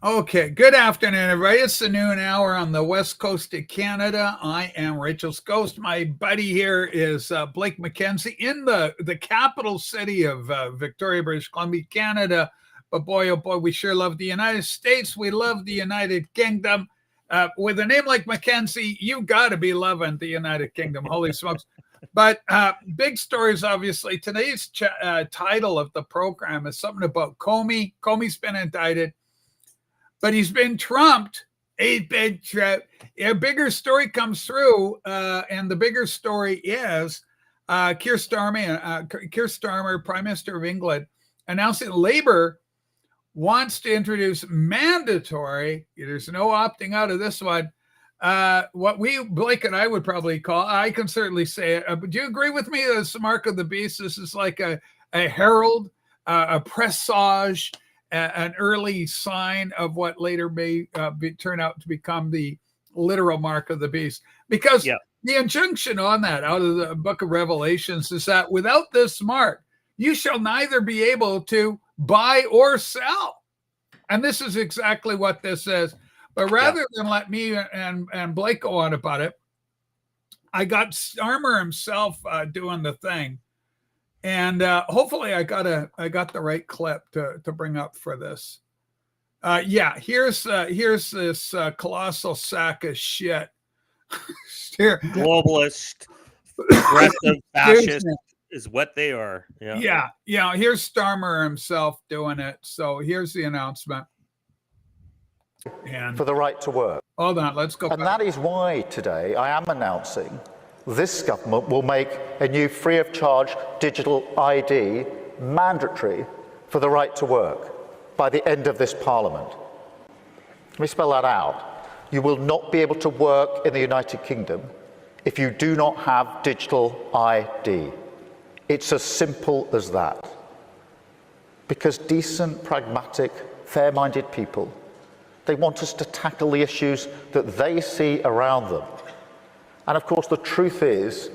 Okay, good afternoon, everybody. It's the noon hour on the west coast of Canada. I am Rachel's Ghost. My buddy here is Blake McKenzie in the capital city of Victoria, British Columbia, Canada. But boy, oh boy, we sure love the United States. We love the United Kingdom. With a name like McKenzie, you got to be loving the United Kingdom. Holy smokes. But big stories, obviously. Today's title of the program is something about Comey. Comey's been indicted, but he's been trumped. A bigger story comes through, and the bigger story is Keir Starmer, Prime Minister of England, announcing Labour wants to introduce mandatory, there's no opting out of this one, what Blake and I would probably call, I can certainly say it, but do you agree with me that it's the mark of the beast? This is like a herald, a presage, an early sign of what later may turn out to become the literal mark of the beast. Because the injunction on that out of the book of Revelations is that without this mark, you shall neither be able to buy or sell. And this is exactly what this is. But rather than let me and Blake go on about it, I got Starmer himself doing the thing. And hopefully I got the right clip to bring up for this. Here's this colossal sack of shit. Globalist, aggressive, fascist is what they are. Yeah. Here's Starmer himself doing it. So here's the announcement. And for the right to work. Hold on, let's go. And that is why today I am announcing this government will make a new free of charge digital ID mandatory for the right to work by the end of this Parliament. Let me spell that out. You will not be able to work in the United Kingdom if you do not have digital ID. It's as simple as that. Because decent, pragmatic, fair-minded people, they want us to tackle the issues that they see around them. And of course, the truth is,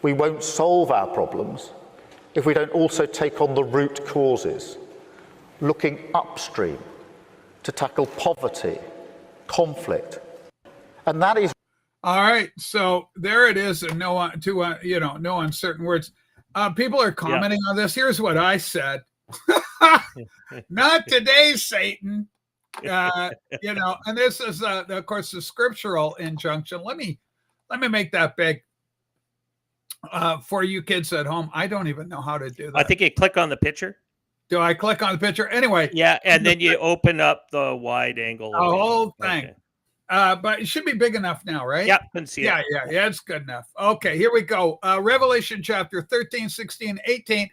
we won't solve our problems if we don't also take on the root causes, looking upstream to tackle poverty, conflict. And that is... All right, so there it is, and no uncertain words. People are commenting on this. Here's what I said. Not today, Satan. And this is, of course, the scriptural injunction. Let me make that big for you kids at home. I don't even know how to do that. I think you click on the picture. Do I click on the picture? Anyway. Yeah, and then you open up the wide angle. The whole thing. Okay. But it should be big enough now, right? Yeah, can see it. Yeah, it's good enough. Okay, here we go. Revelation chapter 13, 16, 18.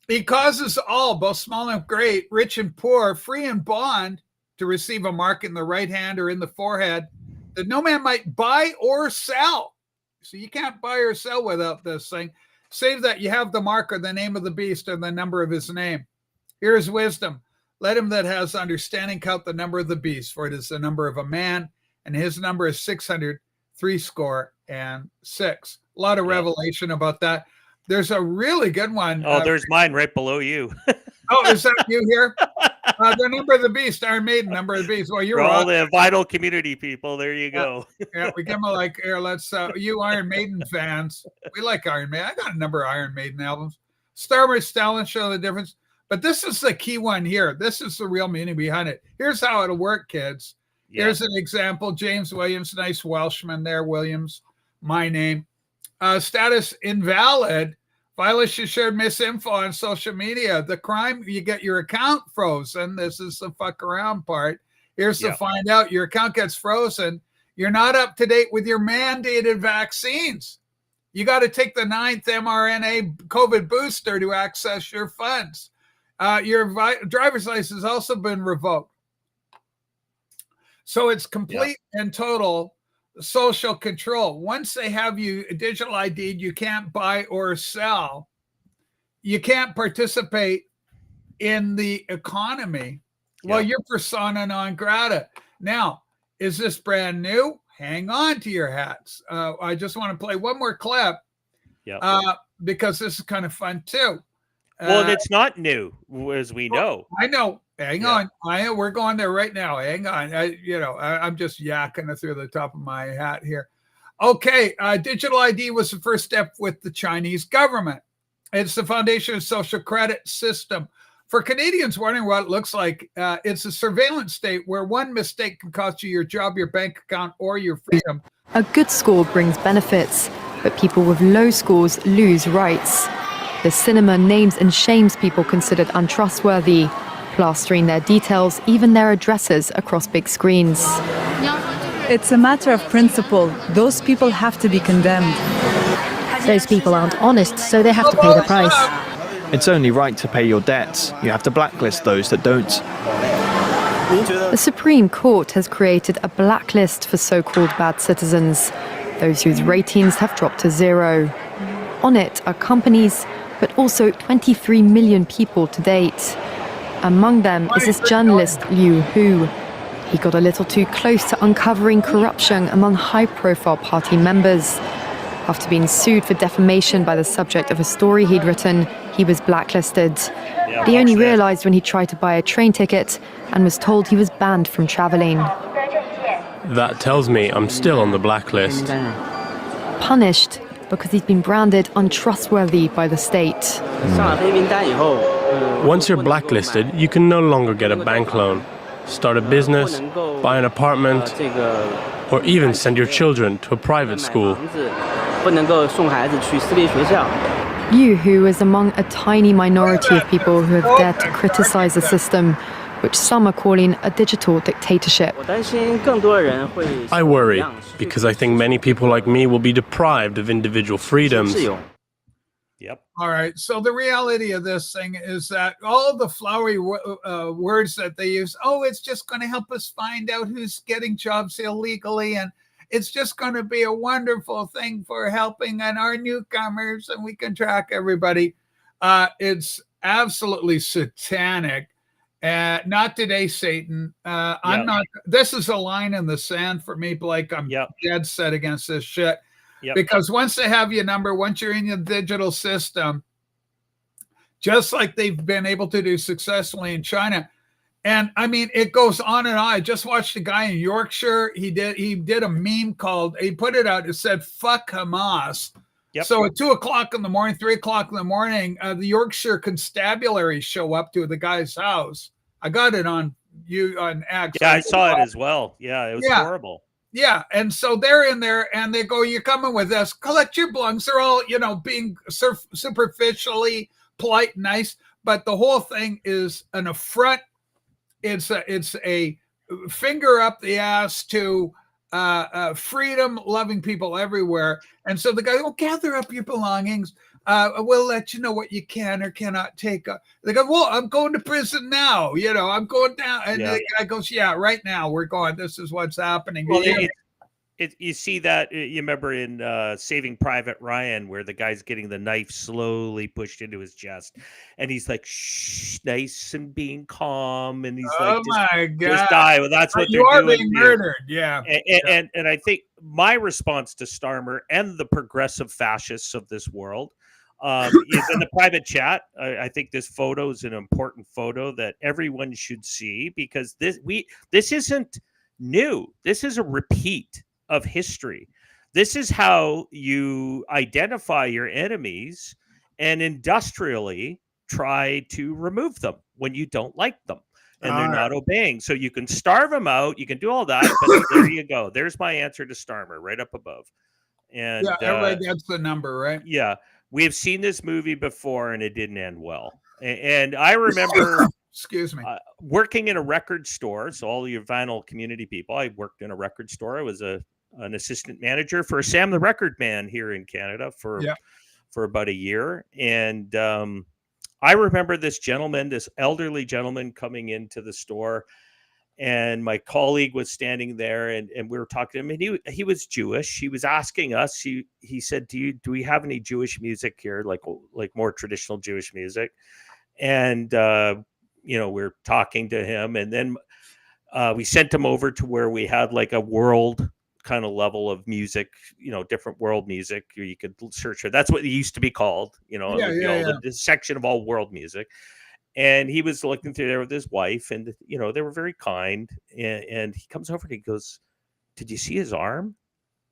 He causes all, both small and great, rich and poor, free and bond, to receive a mark in the right hand or in the forehead, that no man might buy or sell. So you can't buy or sell without this thing, save that you have the mark or the name of the beast or the number of his name. Here is wisdom. Let him that has understanding count the number of the beast, for it is the number of a man, and his number is 666. A lot of revelation about that. There's a really good one. Oh, there's mine right below you. Oh, is that you here? The number of the beast, Iron Maiden, number of the beast. Well, you're all the vital community people. There you go. Yeah, we give them here. Let's you Iron Maiden fans. We like Iron Maiden. I got a number of Iron Maiden albums. Starmer, Stalin show the difference. But this is the key one here. This is the real meaning behind it. Here's how it'll work, kids. Yeah. Here's an example. James Williams, nice Welshman there. Williams, my name. Status invalid. Violation shared misinfo on social media. The crime, you get your account frozen. This is the fuck around part. Here's to find out. Your account gets frozen. You're not up to date with your mandated vaccines. You got to take the 9th mRNA COVID booster to access your funds. Your driver's license has also been revoked. So it's complete and total social control. Once they have you digital ID'd, you can't buy or sell. You can't participate in the economy. Well, you're persona non grata. Now, is this brand new? Hang on to your hats. I just want to play one more clip because this is kind of fun too. Well, it's not new, as we know. I know. Hang on. We're going there right now. Hang on. I'm just yakking it through the top of my hat here. Okay. Digital ID was the first step with the Chinese government. It's the foundation of social credit system. For Canadians wondering what it looks like, it's a surveillance state where one mistake can cost you your job, your bank account, or your freedom. A good score brings benefits, but people with low scores lose rights. The cinema names and shames people considered untrustworthy, plastering their details, even their addresses, across big screens. It's a matter of principle. Those people have to be condemned. Those people aren't honest, so they have to pay the price. It's only right to pay your debts. You have to blacklist those that don't. The Supreme Court has created a blacklist for so-called bad citizens, those whose ratings have dropped to 0. On it are companies, but also 23 million people to date. Among them is this journalist, Liu Hu. He got a little too close to uncovering corruption among high-profile party members. After being sued for defamation by the subject of a story he'd written, he was blacklisted. But he only realized when he tried to buy a train ticket and was told he was banned from traveling. That tells me I'm still on the blacklist. Punished because he's been branded untrustworthy by the state. Once you're blacklisted, you can no longer get a bank loan, start a business, buy an apartment, or even send your children to a private school. Liu Hu is among a tiny minority of people who have dared to criticize the system, which some are calling a digital dictatorship. I worry, because I think many people like me will be deprived of individual freedoms. Yep. All right. So the reality of this thing is that all the flowery words that they use, it's just going to help us find out who's getting jobs illegally, and it's just going to be a wonderful thing for helping and our newcomers, and we can track everybody. It's absolutely satanic. Not today, Satan. I'm not. This is a line in the sand for me, Blake. I'm dead set against this shit. Because once they have your number, once you're in your digital system, just like they've been able to do successfully in China. And I mean, it goes on and on. I just watched a guy in Yorkshire. He did a meme called, he put it out, it said, "Fuck Hamas." So at 2 o'clock in the morning, 3 o'clock in the morning, the Yorkshire constabulary show up to the guy's house. I got it on X. Yeah, I saw it as well. Yeah, it was horrible. Yeah, and so they're in there, and they go, "You're coming with us. Collect your belongings." They're all, being superficially polite, nice, but the whole thing is an affront. It's a finger up the ass to freedom-loving people everywhere. And so the guy will gather up your belongings. We'll let you know what you can or cannot take. They go, "Well, I'm going to prison now. I'm going down." And the guy goes, "Yeah, right now we're going. This is what's happening." Well, you see that, you remember in Saving Private Ryan, where the guy's getting the knife slowly pushed into his chest, and he's like, "Shh, nice and being calm," and he's like, my God, just die." Well, that's what you they're are doing. Being murdered, yeah. And I think my response to Starmer and the progressive fascists of this world is in the private chat. I think this photo is an important photo that everyone should see, because this isn't new. This is a repeat of history. This is how you identify your enemies and industrially try to remove them when you don't like them and they're not obeying. So you can starve them out, you can do all that, but there you go. There's my answer to Starmer right up above. And everybody gets the number, right? Yeah. We have seen this movie before and it didn't end well. And I remember excuse me, working in a record store. So all your vinyl community people, I worked in a record store. I was an assistant manager for Sam the Record Man here in Canada for about a year. And I remember this elderly gentleman coming into the store, and my colleague was standing there, and we were talking to him, and he was Jewish. He was asking us, he said, do we have any Jewish music here? Like more traditional Jewish music. And, we're talking to him, and then we sent him over to where we had like a world kind of level of music, different world music. You could search for. That's what it used to be called. The section of all world music. And he was looking through there with his wife, and they were very kind. And he comes over and he goes, "Did you see his arm?"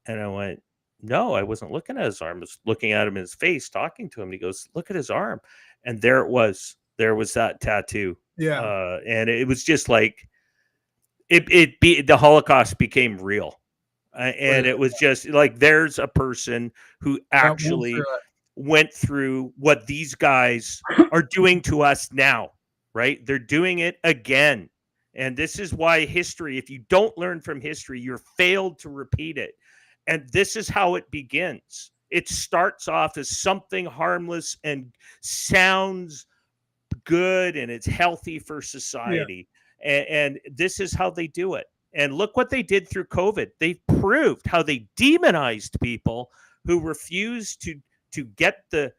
And I went, "No, I wasn't looking at his arm. I was looking at him in his face, talking to him." And he goes, "Look at his arm." And there it was. There was that tattoo. Yeah. And it was just like the Holocaust became real. And it was just like, there's a person who actually went through what these guys are doing to us now, right? They're doing it again. And this is why history, if you don't learn from history, you're failed to repeat it. And this is how it begins. It starts off as something harmless and sounds good, and it's healthy for society. And this is how they do it. And look what they did through COVID. They proved how they demonized people who refused to get the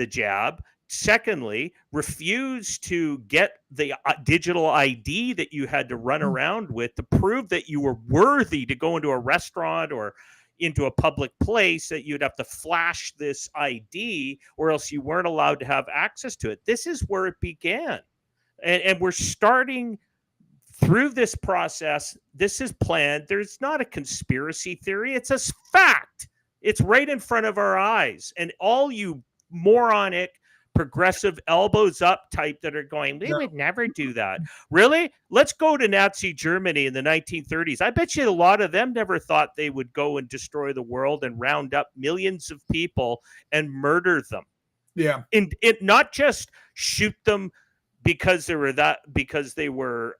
jab. Secondly, refused to get the digital ID that you had to run around with to prove that you were worthy to go into a restaurant or into a public place, that you'd have to flash this ID or else you weren't allowed to have access to it. This is where it began. And we're starting through this process. This is planned. There's not a conspiracy theory. It's a fact. It's right in front of our eyes. And all you moronic, progressive, elbows up type that are going, we would never do that. Really? Let's go to Nazi Germany in the 1930s. I bet you a lot of them never thought they would go and destroy the world and round up millions of people and murder them. Yeah. And it not just shoot them because they were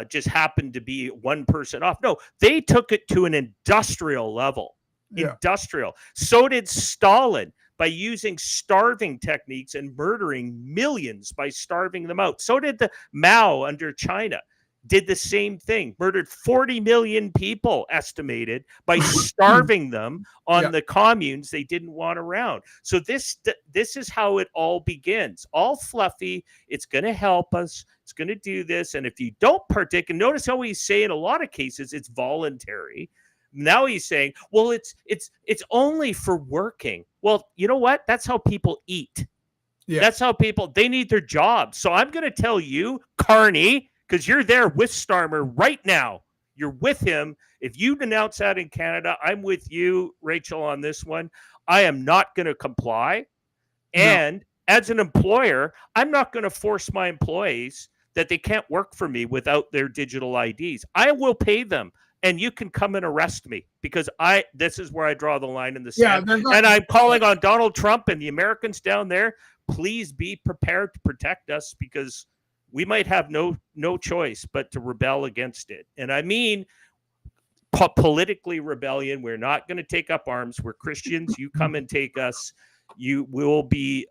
just happened to be one person off. No, they took it to an industrial level. Yeah. Industrial. So did Stalin, by using starving techniques and murdering millions by starving them out. So did the Mao under China. Did the same thing. Murdered 40 million people, estimated, by starving them on the communes they didn't want around. So this is how it all begins. All fluffy. It's going to help us. It's going to do this. And if you don't partake, and notice how he's saying in a lot of cases it's voluntary. Now he's saying, well, it's only for working. Well, you know what? That's how people eat. Yeah. That's how they need their jobs. So I'm going to tell you, Carney, because you're there with Starmer right now. You're with him. If you denounce that in Canada, I'm with you, Rachel, on this one. I am not going to comply. And as an employer, I'm not going to force my employees that they can't work for me without their digital IDs. I will pay them. And you can come and arrest me, because this is where I draw the line in the sand. And I'm calling on Donald Trump and the Americans down there. Please be prepared to protect us, because we might have no choice but to rebel against it. And I mean politically rebellion. We're not going to take up arms. We're Christians. You come and take us. You will be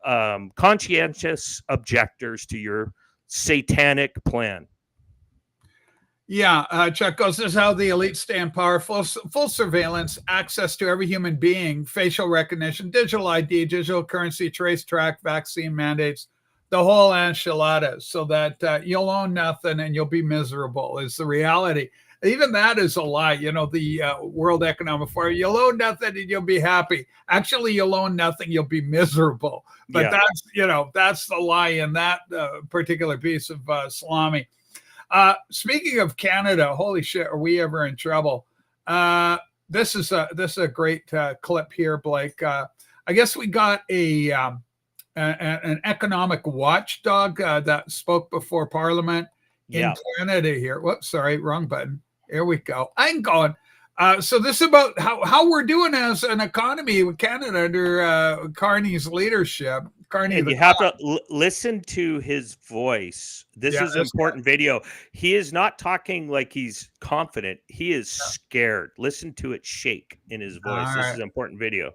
conscientious objectors to your satanic plan. Yeah, Chuck goes, this is how the elite stay in power. Full surveillance, access to every human being, facial recognition, digital ID, digital currency, trace, track, vaccine mandates, the whole enchilada, so that you'll own nothing and you'll be miserable is the reality. Even that is a lie. The World Economic Forum, you'll own nothing and you'll be happy. Actually, you'll own nothing, you'll be miserable. But that's the lie in that particular piece of salami. Speaking of Canada, holy shit, are we ever in trouble? This is a great clip here, Blake. I guess we got an economic watchdog that spoke before Parliament in Canada here. Whoops, sorry, wrong button. Here we go. I'm going. So this is about how we're doing as an economy with Canada under Carney's leadership. Carney, and you have to listen to his voice. This is an important video. He is not talking like he's confident. He is scared. Listen to it shake in his voice. This is an important video.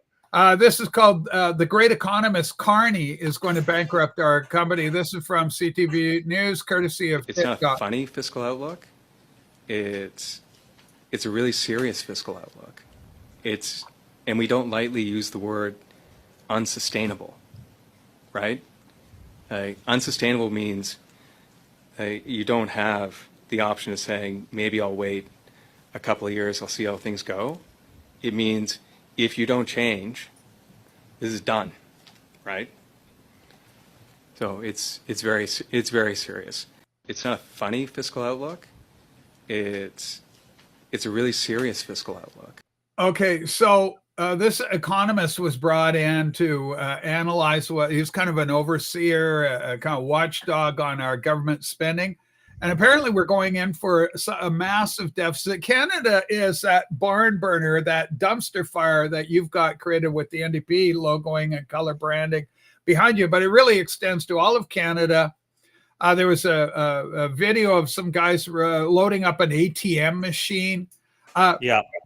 This is called The Great Economist Carney is going to bankrupt our company. This is from CTV News, courtesy of It's not a funny fiscal outlook. It's a really serious fiscal outlook. And we don't lightly use the word unsustainable, right? Unsustainable means you don't have the option of saying, maybe I'll wait a couple of years, I'll see how things go. It means if you don't change, this is done, right? So it's very serious. It's not a funny fiscal outlook. It's a really serious fiscal outlook. Okay, so this economist was brought in to analyze what he's kind of an overseer, a kind of watchdog on our government spending. And apparently we're going in for a massive deficit. Canada is that barn burner, that dumpster fire that you've got created with the NDP logoing and color branding behind you, but it really extends to all of Canada. There was a video of some guys loading up an ATM machine.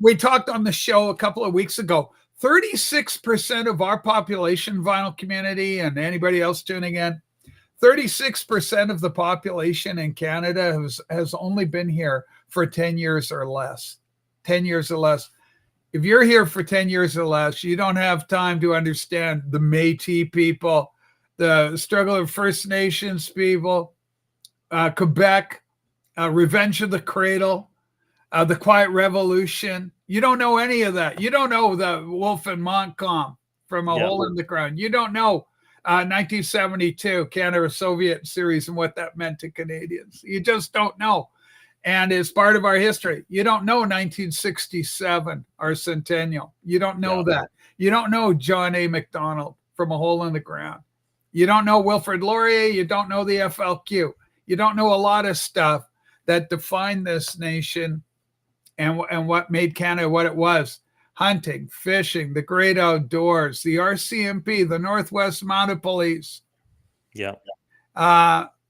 We talked on the show a couple of weeks ago. 36% of our population, vinyl community, and anybody else tuning in, 36% of the population in Canada has only been here for 10 years or less. 10 years or less. If you're here for 10 years or less, you don't have time to understand the Métis people, the struggle of First Nations people, Quebec, Revenge of the Cradle, the Quiet Revolution. You don't know any of that. You don't know the Wolf and Montcalm from A Hole in the Ground. You don't know 1972 Canada-Soviet series and what that meant to Canadians. You just don't know. And it's part of our history. You don't know 1967, our centennial. You don't know that. You don't know John A. Macdonald from A Hole in the Ground. You don't know Wilfrid Laurier. You don't know the FLQ. You don't know a lot of stuff that defined this nation and what made Canada what it was. Hunting, fishing, the great outdoors, the RCMP, the Northwest Mounted Police. Yeah.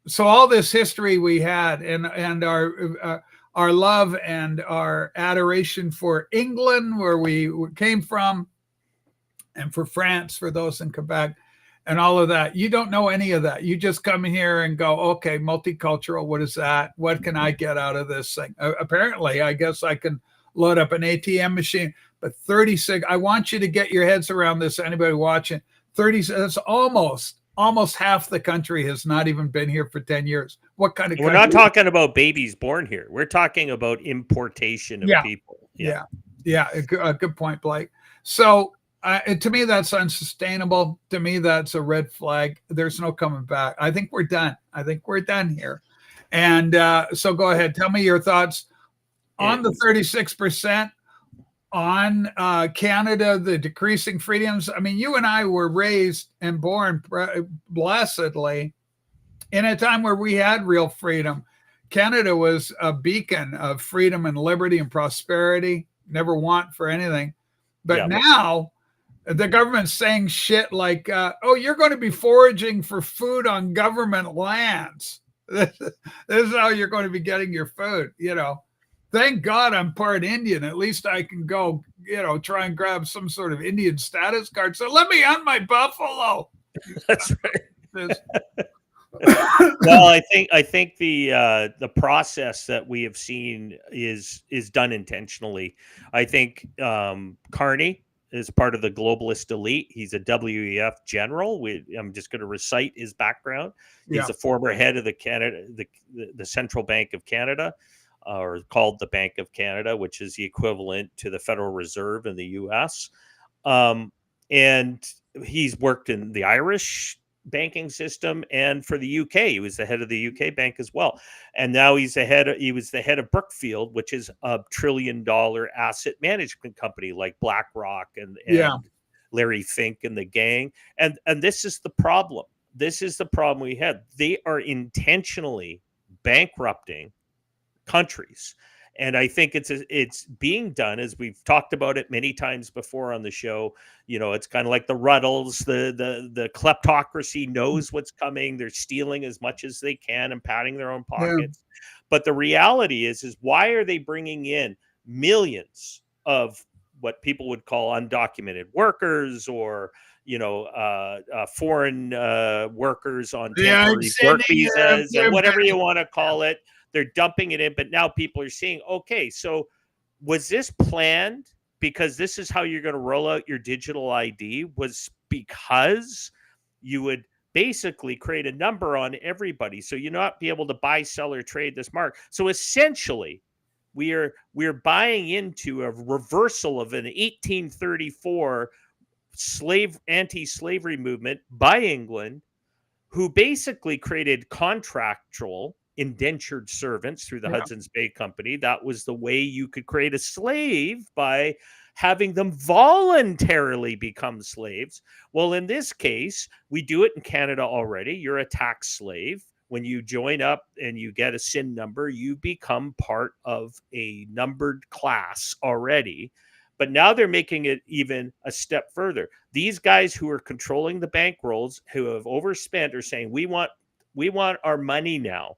So all this history we had and our love and our adoration for England, where we came from, and for France, for those in Quebec, and all of that. You don't know any of that. You just come here and go, okay, multicultural, what is that? What can I get out of this thing? Apparently, I guess I can load up an ATM machine. But 36, I want you to get your heads around this, anybody watching. 30, that's almost half the country has not even been here for 10 years. What kind of We're not talking about babies born here. We're talking about importation of people. Yeah. A good point, Blake. So to me, that's unsustainable. To me, that's a red flag. There's no coming back. I think we're done. Here. And so go ahead. Tell me your thoughts on the 36%, on Canada, the decreasing freedoms. I mean, you and I were raised and born blessedly in a time where we had real freedom. Canada was a beacon of freedom and liberty and prosperity, never want for anything. But now the government's saying shit like, oh, you're going to be foraging for food on government lands. This is how you're going to be getting your food, you know. Thank God I'm part Indian. At least I can go, try and grab some sort of Indian status card. So let me hunt my buffalo. That's right. Well, I think the process that we have seen is done intentionally. I think Carney is part of the globalist elite. He's a WEF general. I'm just going to recite his background. He's the former head of the Central Bank of Canada, or called the Bank of Canada, which is the equivalent to the Federal Reserve in the U.S. And he's worked in the Irish banking system and for the UK. He was the head of the UK bank as well. And now he was the head of Brookfield, which is a $1 trillion asset management company like BlackRock and Larry Fink and the gang. And this is the problem. This is the problem we had. They are intentionally bankrupting countries. And I think it's being done, as we've talked about it many times before on the show. It's kind of like the Ruddles, the kleptocracy knows what's coming. They're stealing as much as they can and padding their own pockets. But the reality is why are they bringing in millions of what people would call undocumented workers, or foreign workers on temporary work visas, and whatever you want to call it? They're dumping it in, but now people are seeing, okay, so was this planned because this is how you're going to roll out your digital ID? Was because you would basically create a number on everybody, so you not be able to buy, sell, or trade this mark. So essentially, we're buying into a reversal of an 1834 anti-slavery movement by England, who basically created contractual indentured servants through the Hudson's Bay Company. That was the way you could create a slave, by having them voluntarily become slaves. Well, in this case, we do it in Canada already. You're a tax slave. When you join up and you get a SIN number, you become part of a numbered class already. But now they're making it even a step further. These guys who are controlling the bankrolls, who have overspent, are saying, we want our money now.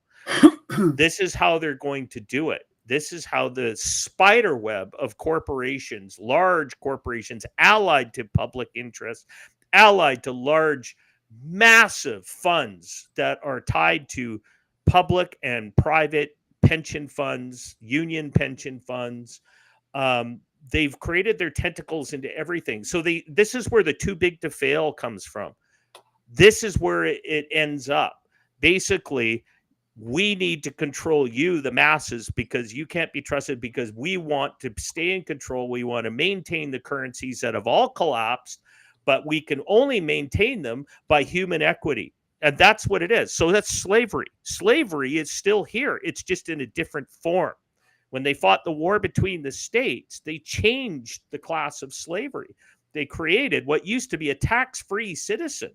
This is how they're going to do it. This is how the spider web of corporations, large corporations, allied to public interest, allied to large, massive funds that are tied to public and private pension funds, union pension funds. They've created their tentacles into everything. So this is where the too big to fail comes from. This is where it ends up. Basically, we need to control you, the masses, because you can't be trusted, because we want to stay in control. We want to maintain the currencies that have all collapsed, but we can only maintain them by human equity. And that's what it is. So that's slavery. Slavery is still here. It's just in a different form. When they fought the war between the states, they changed the class of slavery. They created what used to be a tax-free citizen.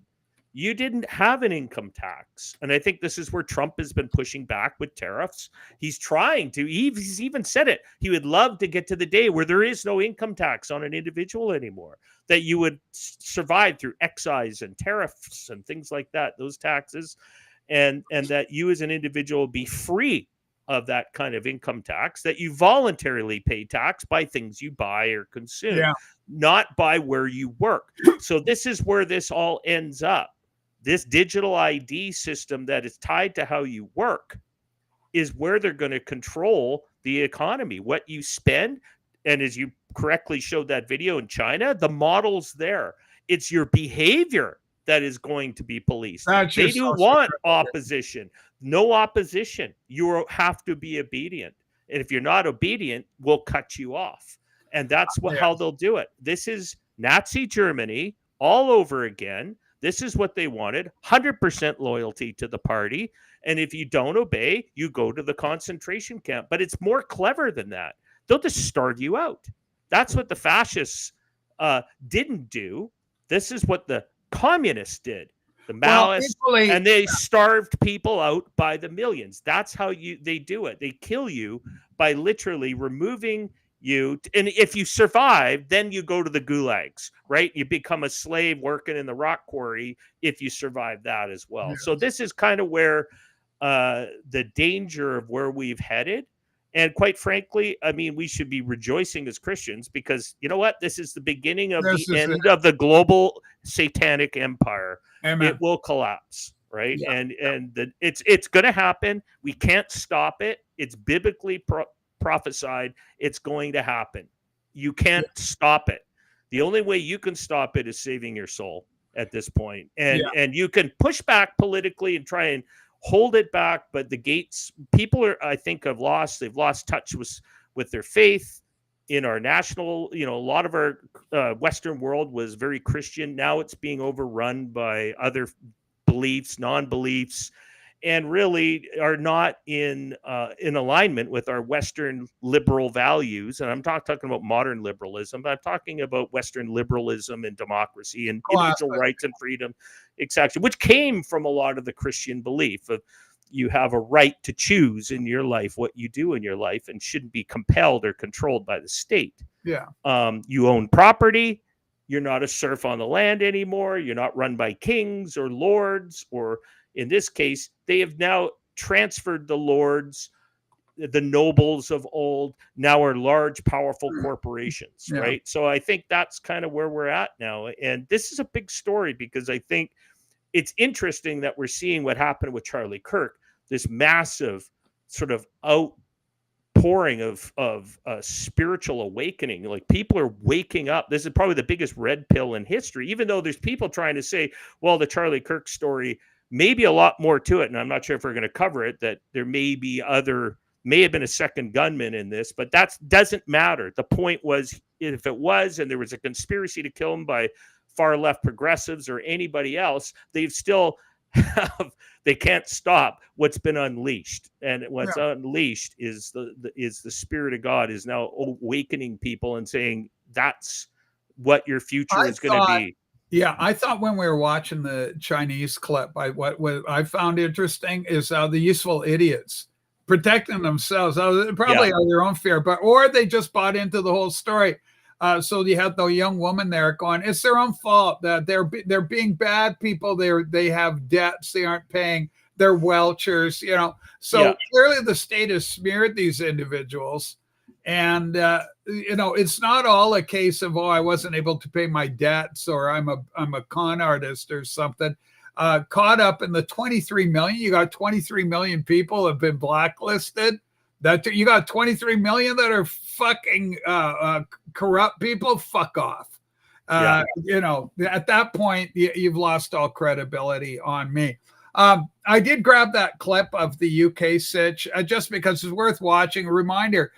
You didn't have an income tax. And I think this is where Trump has been pushing back with tariffs. He's trying to, he's even said it. He would love to get to the day where there is no income tax on an individual anymore, that you would survive through excise and tariffs and things like that, those taxes, and that you as an individual be free of that kind of income tax, that you voluntarily pay tax by things you buy or consume, not by where you work. So this is where this all ends up. This digital ID system that is tied to how you work is where they're going to control the economy, what you spend. And as you correctly showed that video in China, the model's there. It's your behavior that is going to be policed. They do want opposition. No opposition. You have to be obedient. And if you're not obedient, we'll cut you off. And that's how they'll do it. This is Nazi Germany all over again. This is what they wanted. 100% loyalty to the party. And if you don't obey, you go to the concentration camp. But it's more clever than that. They'll just starve you out. That's what the fascists didn't do. This is what the communists did. The Maoists, and they starved people out by the millions. That's how they do it. They kill you by literally removing you. And if you survive, then you go to the gulags, right? You become a slave working in the rock quarry if you survive that as well. So this is kind of where the danger of where we've headed. And quite frankly, I mean, we should be rejoicing as Christians, because you know what? This is the beginning of the end of the global satanic empire. Amen. It will collapse, right? Yeah. And it's going to happen. We can't stop it. It's biblically prophesied. It's going to happen. You can't stop it. The only way you can stop it is saving your soul at this point. And you can push back politically and try and hold it back, but the gates, people are, I think, they've lost touch with their faith in our national, a lot of our Western world was very Christian. Now it's being overrun by other beliefs, non-beliefs, and really are not in alignment with our Western liberal values. And I'm not talking about modern liberalism, but I'm talking about Western liberalism and democracy and individual rights and freedom, etc., which came from a lot of the Christian belief of you have a right to choose in your life what you do in your life and shouldn't be compelled or controlled by the state. Yeah. You own property. You're not a serf on the land anymore. You're not run by kings or lords, or in this case, they have now transferred the lords, the nobles of old, now are large, powerful corporations, right? So I think that's kind of where we're at now. And this is a big story, because I think it's interesting that we're seeing what happened with Charlie Kirk, this massive sort of outpouring of spiritual awakening. Like, people are waking up. This is probably the biggest red pill in history, even though there's people trying to say, well, the Charlie Kirk story, maybe a lot more to it. And I'm not sure if we're going to cover it, that there may have been a second gunman in this, but that doesn't matter. The point was, if it was, and there was a conspiracy to kill him by far left progressives or anybody else, they've still they can't stop what's been unleashed, and what's unleashed is the Spirit of God is now awakening people and saying that's what your future is going to be. Yeah, I thought when we were watching the Chinese clip, what I found interesting is how the useful idiots protecting themselves, probably out of their own fear, or they just bought into the whole story. So you have the young woman there going, it's their own fault that they're being bad people. They have debts they aren't paying. They're welchers, So clearly the state has smeared these individuals. And, it's not all a case of, I wasn't able to pay my debts, or I'm a con artist or something. Caught up in the 23 million. You got 23 million people have been blacklisted. That you got 23 million that are fucking corrupt people. Fuck off. At that point, you've lost all credibility on me. I did grab that clip of the UK sitch just because it's worth watching. A reminder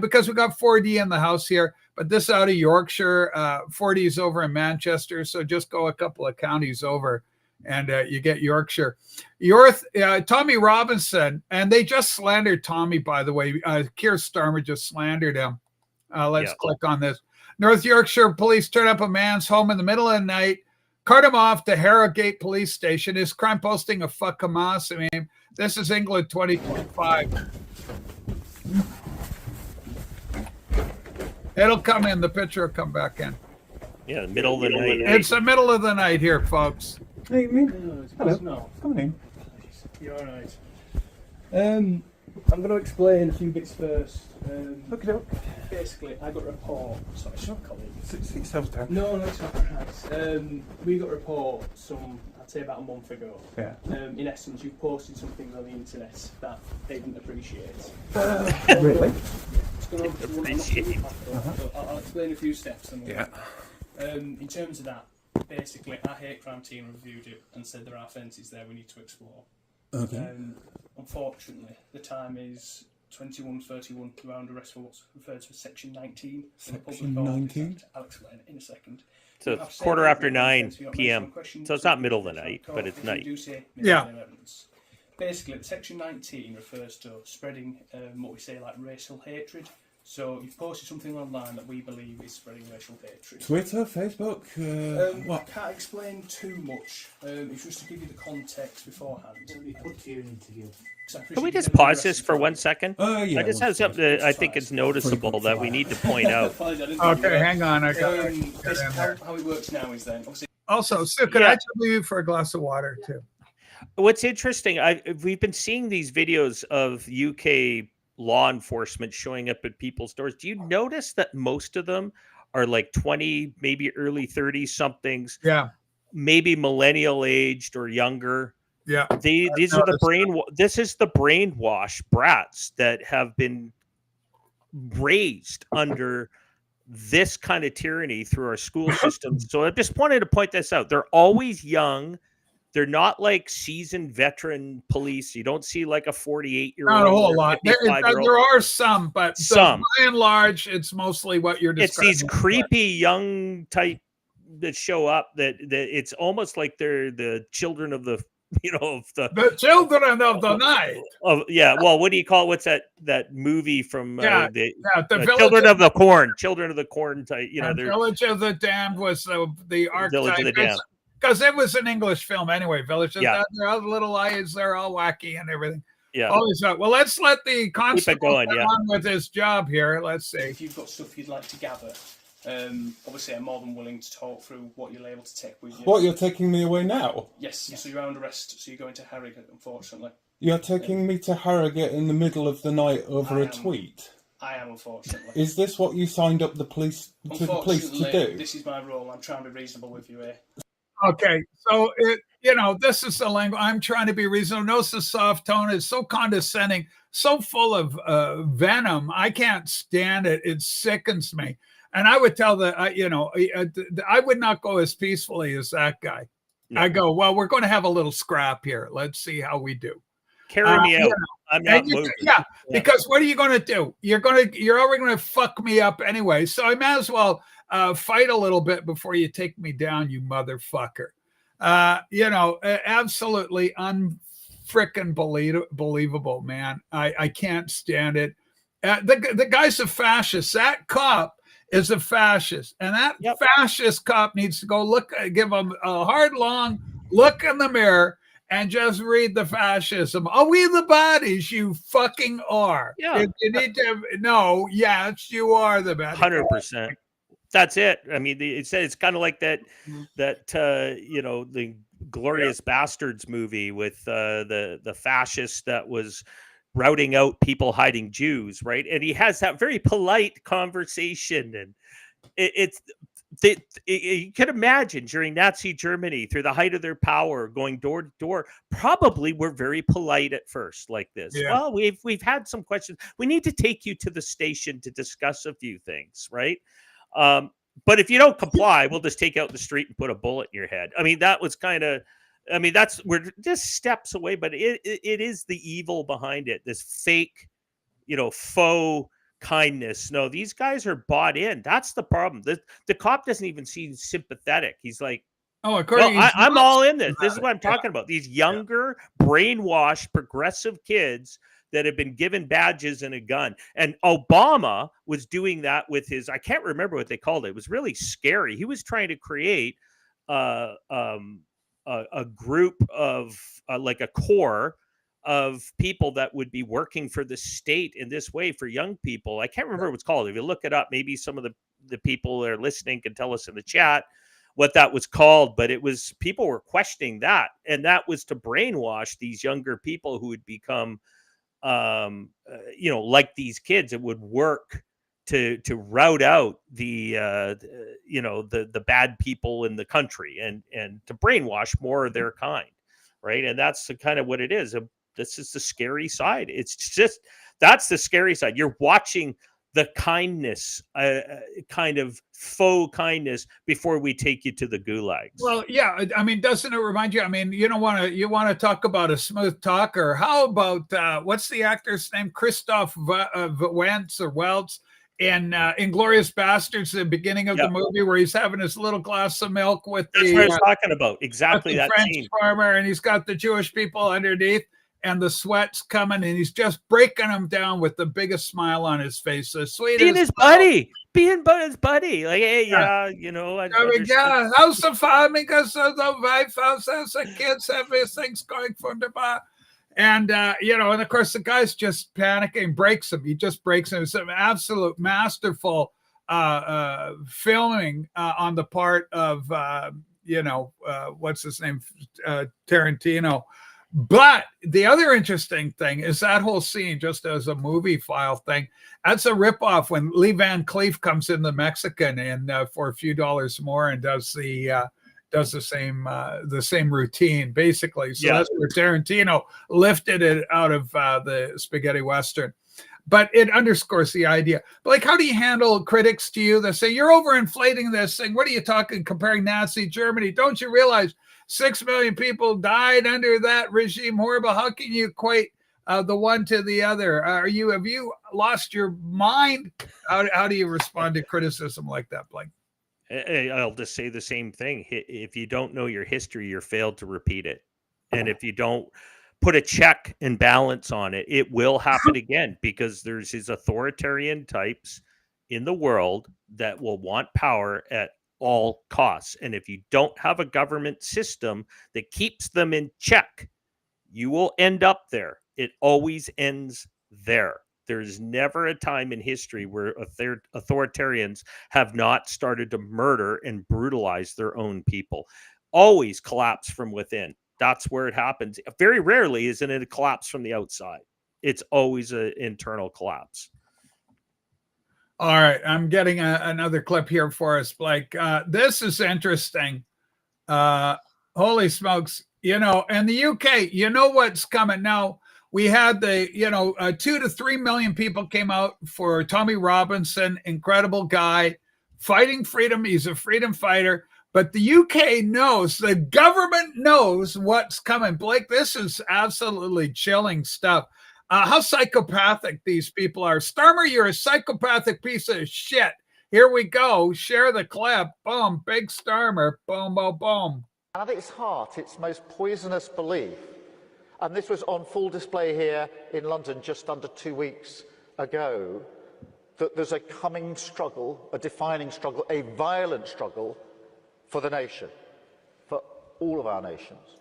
because we got 4D in the house here, but this out of Yorkshire, 4D is over in Manchester. So just go a couple of counties over and you get Yorkshire. Tommy Robinson, and they just slandered Tommy, by the way. Keir Starmer just slandered him. Let's click on this. North Yorkshire police turn up a man's home in the middle of the night, cart him off to Harrogate police station. His crime posting a fuck Hamas. I mean, this is England 2025. It'll come in. The picture will come back in. Yeah, the middle of the night. It's the middle of the night here, folks. Hey, me? Hello. No. Come in. You're all right. I'm going to explain a few bits first. Basically, I got a report. Sorry, it's not colleague. Sit yourself down. No, it's not right. We got a report I'd say about a month ago. Yeah. In essence, you've posted some things on the internet that they didn't appreciate. Really? Appreciate. I'll explain a few steps. In terms of that, basically, our hate crime team reviewed it and said there are offences there we need to explore. Okay. Unfortunately, the time is 21:31. You're under arrest for what's referred to as Section 19. Section 19? I'll explain it in a second. So it's 9:15 p.m. So it's not middle of the night, but it's night. Basically, Section 19 refers to spreading what we say like racial hatred. So you've posted something online that we believe is spreading racial hatred. Twitter, Facebook, what? I can't explain too much. It's just to give you the context beforehand. Can we just pause this for 1 second? Yeah. I just have something that I think is noticeable that we need to point out. Okay, hang on. I got how it works now is then obviously. Also, Sue, could I trouble you for a glass of water too? What's interesting, we've been seeing these videos of UK law enforcement showing up at people's doors. Do you notice that most of them are like 20, maybe early 30 somethings? Yeah. Maybe millennial aged or younger. Yeah. This is the brainwash brats that have been raised under this kind of tyranny through our school system. So I just wanted to point this out. They're always young. They're not like seasoned veteran police. You don't see like a 48-year-old. Not a whole lot. There are some, but by and large, it's mostly what you're describing. It's these creepy young type that show up that it's almost like they're the children of the, the children of the night. Well, what do you call it? What's that movie from the Children of the Corn? Children of the Corn type. Village of the Damned was the archetype. Village of the Damned. Because it was an English film anyway. Village of the Damned. They're all little eyes. They're all wacky and everything. Yeah. Always well, let's let the constable get on with his job here. Let's see. If you've got stuff you'd like to gather, obviously I'm more than willing to talk through what you're able to take with you. What, you're taking me away now? Yes. So you're under arrest. So you're going to Harrogate, unfortunately. You're taking me to Harrogate in the middle of the night over a tweet? I am, unfortunately. Is this what you signed up the police to do? This is my role. I'm trying to be reasonable with you here. Okay, so this is the language. I'm trying to be reasonable. Notice the soft tone is so condescending, so full of venom. I can't stand it. It sickens me. And I would tell I would not go as peacefully as that guy. No. I go, well, we're going to have a little scrap here. Let's see how we do. Carry me out. I'm not moving. Yeah, because what are you going to do? You're already going to fuck me up anyway. So I might as well fight a little bit before you take me down, you motherfucker. Absolutely unfrickin' believable, man. I can't stand it. The guy's a fascist. That cop is a fascist, and that fascist cop needs to go give him a hard, long look in the mirror and just read the fascism. Are we the bodies? You fucking are. Yeah. You need to know. Yes, you are the bodies. 100%. That's it. I mean, it's kind of like that the Glorious Bastards movie with the fascist that was routing out people hiding Jews, right? And he has that very polite conversation, and you can imagine during Nazi Germany, through the height of their power, going door to door, probably were very polite at first, like this. Yeah. Well, we've had some questions. We need to take you to the station to discuss a few things, right? But if you don't comply, we'll just take you out the street and put a bullet in your head. I mean, that was kind of, we're just steps away, but it is the evil behind it. This fake, faux kindness. No, these guys are bought in. That's the problem. The cop doesn't even seem sympathetic. He's like, oh, I'm all in this. This is what I'm talking about. These younger, brainwashed, progressive kids that have been given badges and a gun. And Obama was doing that with his, I can't remember what they called it. It was really scary. He was trying to create a group of like a core of people that would be working for the state in this way for young people. I can't remember what it's called. If you look it up, maybe some of the people that are listening can tell us in the chat what that was called, but it was, people were questioning that. And that was to brainwash these younger people who would become, like these kids. It would work to rout out the bad people in the country and to brainwash more of their kind. Right. And that's kind of what it is. This is the scary side. It's just, that's the scary side. You're watching the kindness, kind of faux kindness before we take you to the gulags. Well, yeah. I mean, doesn't it remind you? I mean, you want to talk about a smooth talker. How about, what's the actor's name? Christoph Waltz or Weltz in Inglourious Bastards, the beginning of the movie, where he's having his little glass of milk with That's what I was talking about. Exactly that French scene. Farmer, and he's got the Jewish people underneath. And the sweat's coming, and he's just breaking them down with the biggest smile on his face. The sweetest. Being his buddy. Like, hey, how's the family? Because the wife has the kids, everything's going from the bar. And, and of course, the guy's just panicking, breaks him. He just breaks him. It's an absolute masterful filming on the part of, what's his name? Tarantino. But the other interesting thing is that whole scene, just as a movie file thing, that's a ripoff when Lee Van Cleef comes in the Mexican and for a few dollars more and does the same routine basically. So that's where Tarantino lifted it out of the spaghetti Western. But it underscores the idea. But like, how do you handle critics to you that say you're overinflating this thing? What are you talking? Comparing Nazi Germany? Don't you realize 6 million people died under that regime? Horrible. How can you equate the one to the other? Have you lost your mind? How do you respond to criticism like that, Blake? I'll just say the same thing. If you don't know your history, you're failed to repeat it. And if you don't put a check and balance on it, it will happen again, because there's these authoritarian types in the world that will want power at all costs. And if you don't have a government system that keeps them in check, you will end up there. It always ends there. There's never a time in history where authoritarians have not started to murder and brutalize their own people. Always collapse from within. That's where it happens. Very rarely isn't it a collapse from the outside. It's always an internal collapse. All right, I'm getting another clip here for us, Blake. This is interesting. Holy smokes. In the UK, what's coming now. We had 2 to 3 million people came out for Tommy Robinson, incredible guy, fighting freedom. He's a freedom fighter. But the UK knows, the government knows what's coming. Blake, this is absolutely chilling stuff. How psychopathic these people are. Starmer, you're a psychopathic piece of shit. Here we go. Share the clip. Boom. Big Starmer. Boom, boom, boom. at its heart, its most poisonous belief, and this was on full display here in London just under 2 weeks ago, that there's a coming struggle, a defining struggle, a violent struggle for the nation, for all of our nations.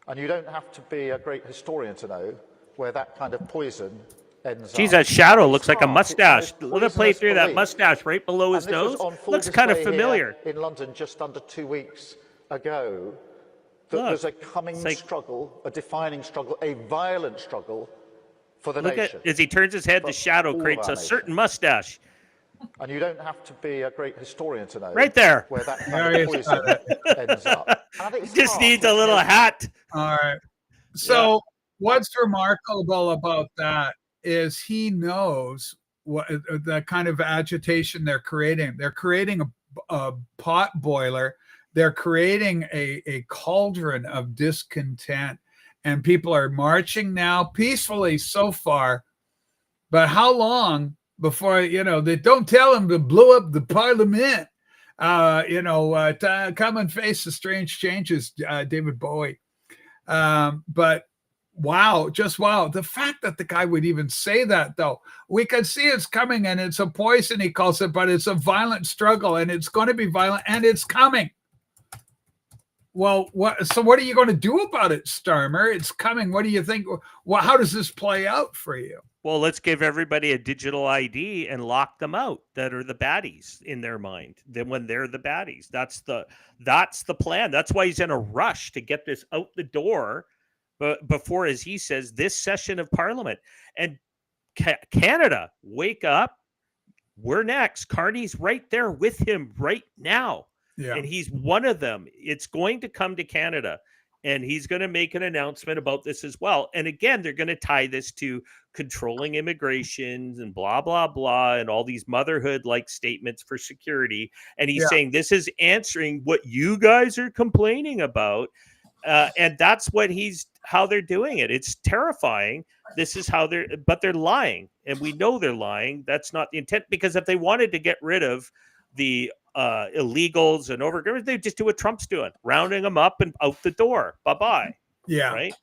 And you don't have to be a great historian to know where that kind of poison ends up. Geez, that shadow looks like a mustache. Let me play through that mustache right below his nose. Looks kind of familiar. In London just under 2 weeks ago, that there's a coming struggle, a defining struggle, a violent struggle for the nation. As he turns his head, the shadow creates a certain mustache. And you don't have to be a great historian to know. Right there. Where that kind of poison ends up. He just needs a little hat. All right. So what's remarkable about that is he knows what the kind of agitation they're creating. They're creating a pot boiler. They're creating a cauldron of discontent. And people are marching now peacefully so far. But how long before, they don't tell them to blow up the parliament, to come and face the strange changes, David Bowie. But wow, just wow. The fact that the guy would even say that, though, we can see it's coming, and it's a poison, he calls it, but it's a violent struggle, and it's going to be violent, and it's coming. Well, what are you going to do about it, Starmer? It's coming. What do you think? Well, how does this play out for you? Well, let's give everybody a digital ID and lock them out that are the baddies in their mind. Then when they're the baddies, that's the plan. That's why he's in a rush to get this out the door, but before, as he says, this session of Parliament. And Canada, wake up. We're next. Carney's right there with him right now. Yeah. And he's one of them. It's going to come to Canada, and he's going to make an announcement about this as well. And again, they're going to tie this to controlling immigration and blah, blah, blah, and all these motherhood-like statements for security. And he's saying this is answering what you guys are complaining about. And that's how they're doing it. It's terrifying. This is how they're lying. And we know they're lying. That's not the intent, because if they wanted to get rid of the illegals and overgrown, they just do what Trump's doing, rounding them up and out the door. Bye-bye. Yeah. Right.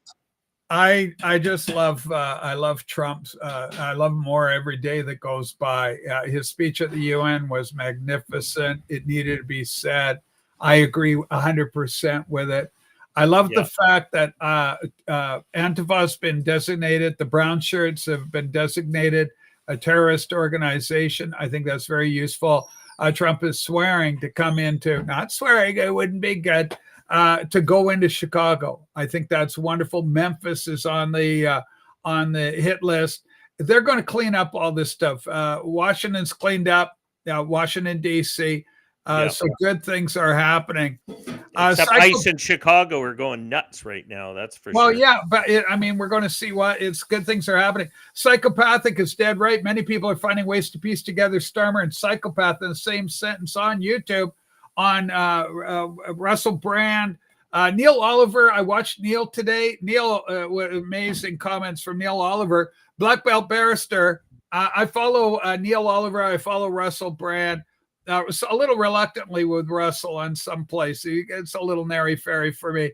I just love, I love Trump's, I love him more every day that goes by. His speech at the UN was magnificent. It needed to be said. I agree 100% with it. I love the fact that Antifa has been designated, the brown shirts have been designated a terrorist organization. I think that's very useful. Trump is swearing to come into, not swearing, it wouldn't be good, to go into Chicago. I think that's wonderful. Memphis is on the hit list. They're going to clean up all this stuff. Washington's cleaned up, Washington, D.C., so good things are happening. Except ICE in Chicago are going nuts right now. That's for sure. Well, yeah, but we're going to see it's good things are happening. Psychopathic is dead right. Many people are finding ways to piece together Starmer and psychopath in the same sentence on YouTube. On Russell Brand, Neil Oliver. I watched Neil today. Neil, amazing comments from Neil Oliver. Black belt barrister. I follow Neil Oliver. I follow Russell Brand. A little reluctantly with Russell on some place. It's a little nary-fairy for me.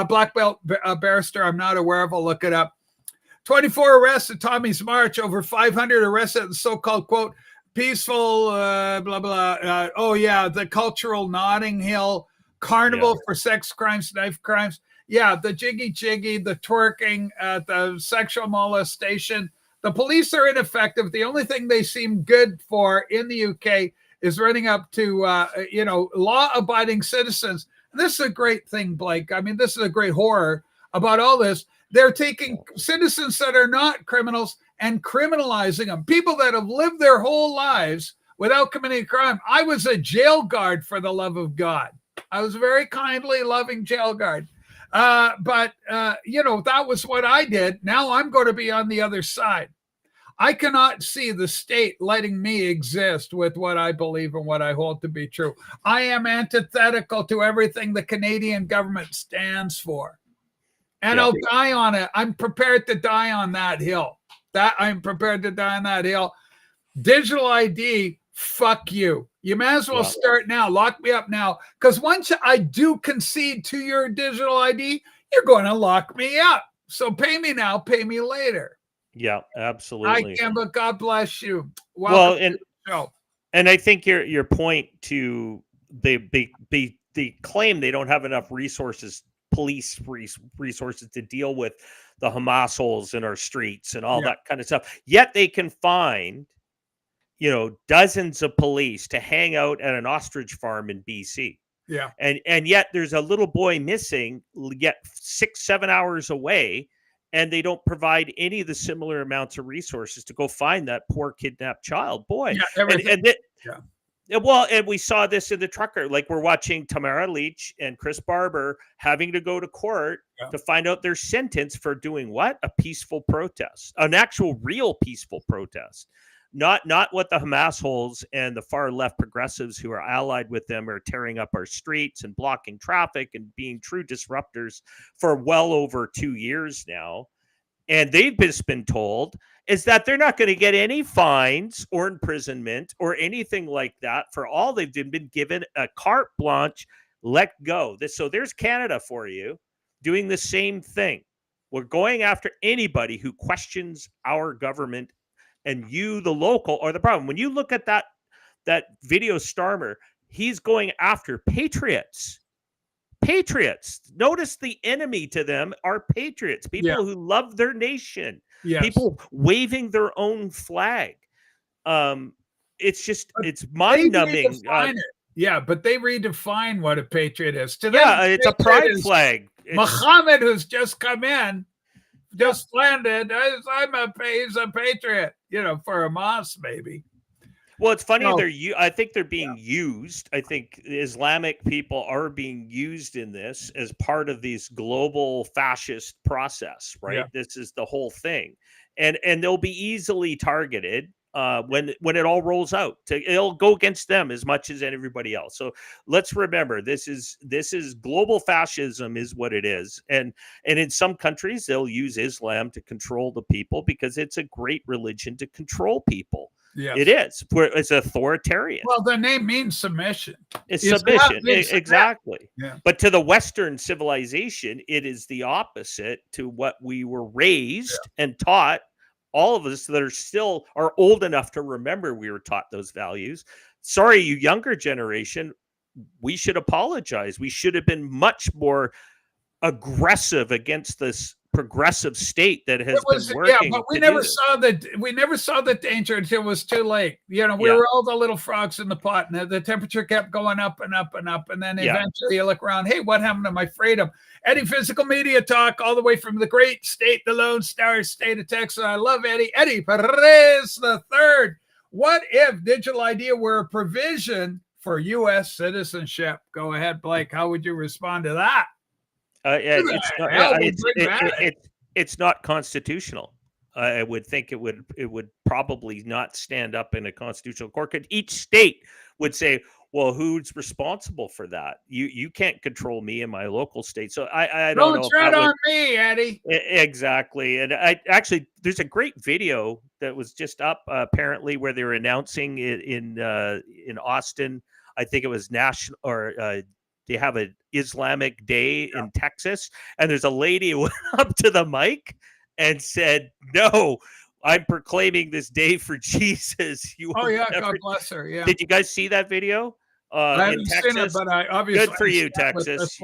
Black belt barrister, I'm not aware of. I'll look it up. 24 arrests at Tommy's March. Over 500 arrests at the so-called, quote, peaceful, blah, blah. The cultural Notting Hill carnival for sex crimes, knife crimes. Yeah, the jiggy, the twerking, the sexual molestation. The police are ineffective. The only thing they seem good for in the UK is running up to, law-abiding citizens. This is a great thing, Blake. I mean, this is a great horror about all this. They're taking citizens that are not criminals and criminalizing them. People that have lived their whole lives without committing a crime. I was a jail guard, for the love of God. I was a very kindly, loving jail guard. But that was what I did. Now I'm going to be on the other side. I cannot see the state letting me exist with what I believe and what I hold to be true. I am antithetical to everything the Canadian government stands for. And I'll die on it. I'm prepared to die on that hill. I'm prepared to die on that hill. Digital ID fuck you. You might as well start now. Lock me up now. Because once I do concede to your digital ID, you're going to lock me up. So pay me now, pay me later. Yeah, absolutely. I can, but God bless you. Well, and I think your point to the claim they don't have enough resources, police resources to deal with the Hamas holes in our streets and all that kind of stuff. Yet they can find, dozens of police to hang out at an ostrich farm in BC. Yeah. And yet there's a little boy missing, yet 6-7 hours away, and they don't provide any of the similar amounts of resources to go find that poor kidnapped child. Boy. And we saw this in the trucker. Like, we're watching Tamara Leach and Chris Barber having to go to court to find out their sentence for doing what? A peaceful protest, an actual real peaceful protest. Not what the Hamas holes and the far left progressives who are allied with them are tearing up our streets and blocking traffic and being true disruptors for well over 2 years now. And they've just been told is that they're not going to get any fines or imprisonment or anything like that for all they've been given a carte blanche, let go. So there's Canada for you doing the same thing. We're going after anybody who questions our government, and you, the local, are the problem. When you look at that video Starmer, he's going after patriots. Patriots. Notice the enemy to them are patriots, people who love their nation, people waving their own flag. It's mind-numbing. Yeah, but they redefine what a patriot is. To them, it's a pride flag. Muhammad, who's just come in, just landed. He's a patriot, for Hamas, maybe. Well, it's funny. I think they're being used. I think Islamic people are being used in this as part of this global fascist process, right? This is the whole thing, and they'll be easily targeted when it all rolls out. It'll go against them as much as everybody else. So let's remember, this is global fascism is what it is, and in some countries they'll use Islam to control the people because it's a great religion to control people. Yes. It is. It's authoritarian. Well, the name means submission. It's submission. Exactly. Yeah. But to the Western civilization, it is the opposite to what we were raised and taught. All of us that are old enough to remember we were taught those values. Sorry, you younger generation, we should apologize. We should have been much more aggressive against this progressive state that has been working. Yeah, but we never saw the danger until it was too late. We were all the little frogs in the pot, and the temperature kept going up and up and up, and then eventually you look around. Hey, what happened to my freedom? Eddie, Physical Media Talk, all the way from the great state, the Lone Star State of Texas. I love Eddie. Eddie Perez III. What if digital ID were a provision for U.S. citizenship? Go ahead, Blake. How would you respond to that? It's not constitutional. I would think it would probably not stand up in a constitutional court. Each state would say, well, who's responsible for that? You can't control me in my local state. So I don't know. Don't tread on me, Eddie. Exactly. And there's a great video that was just up apparently where they were announcing it in Austin. I think it was national or they have an Islamic day in Texas, and there's a lady who went up to the mic and said, "No, I'm proclaiming this day for Jesus." God bless her. Yeah. Did you guys see that video? I haven't seen it, but I obviously good for you, Texas.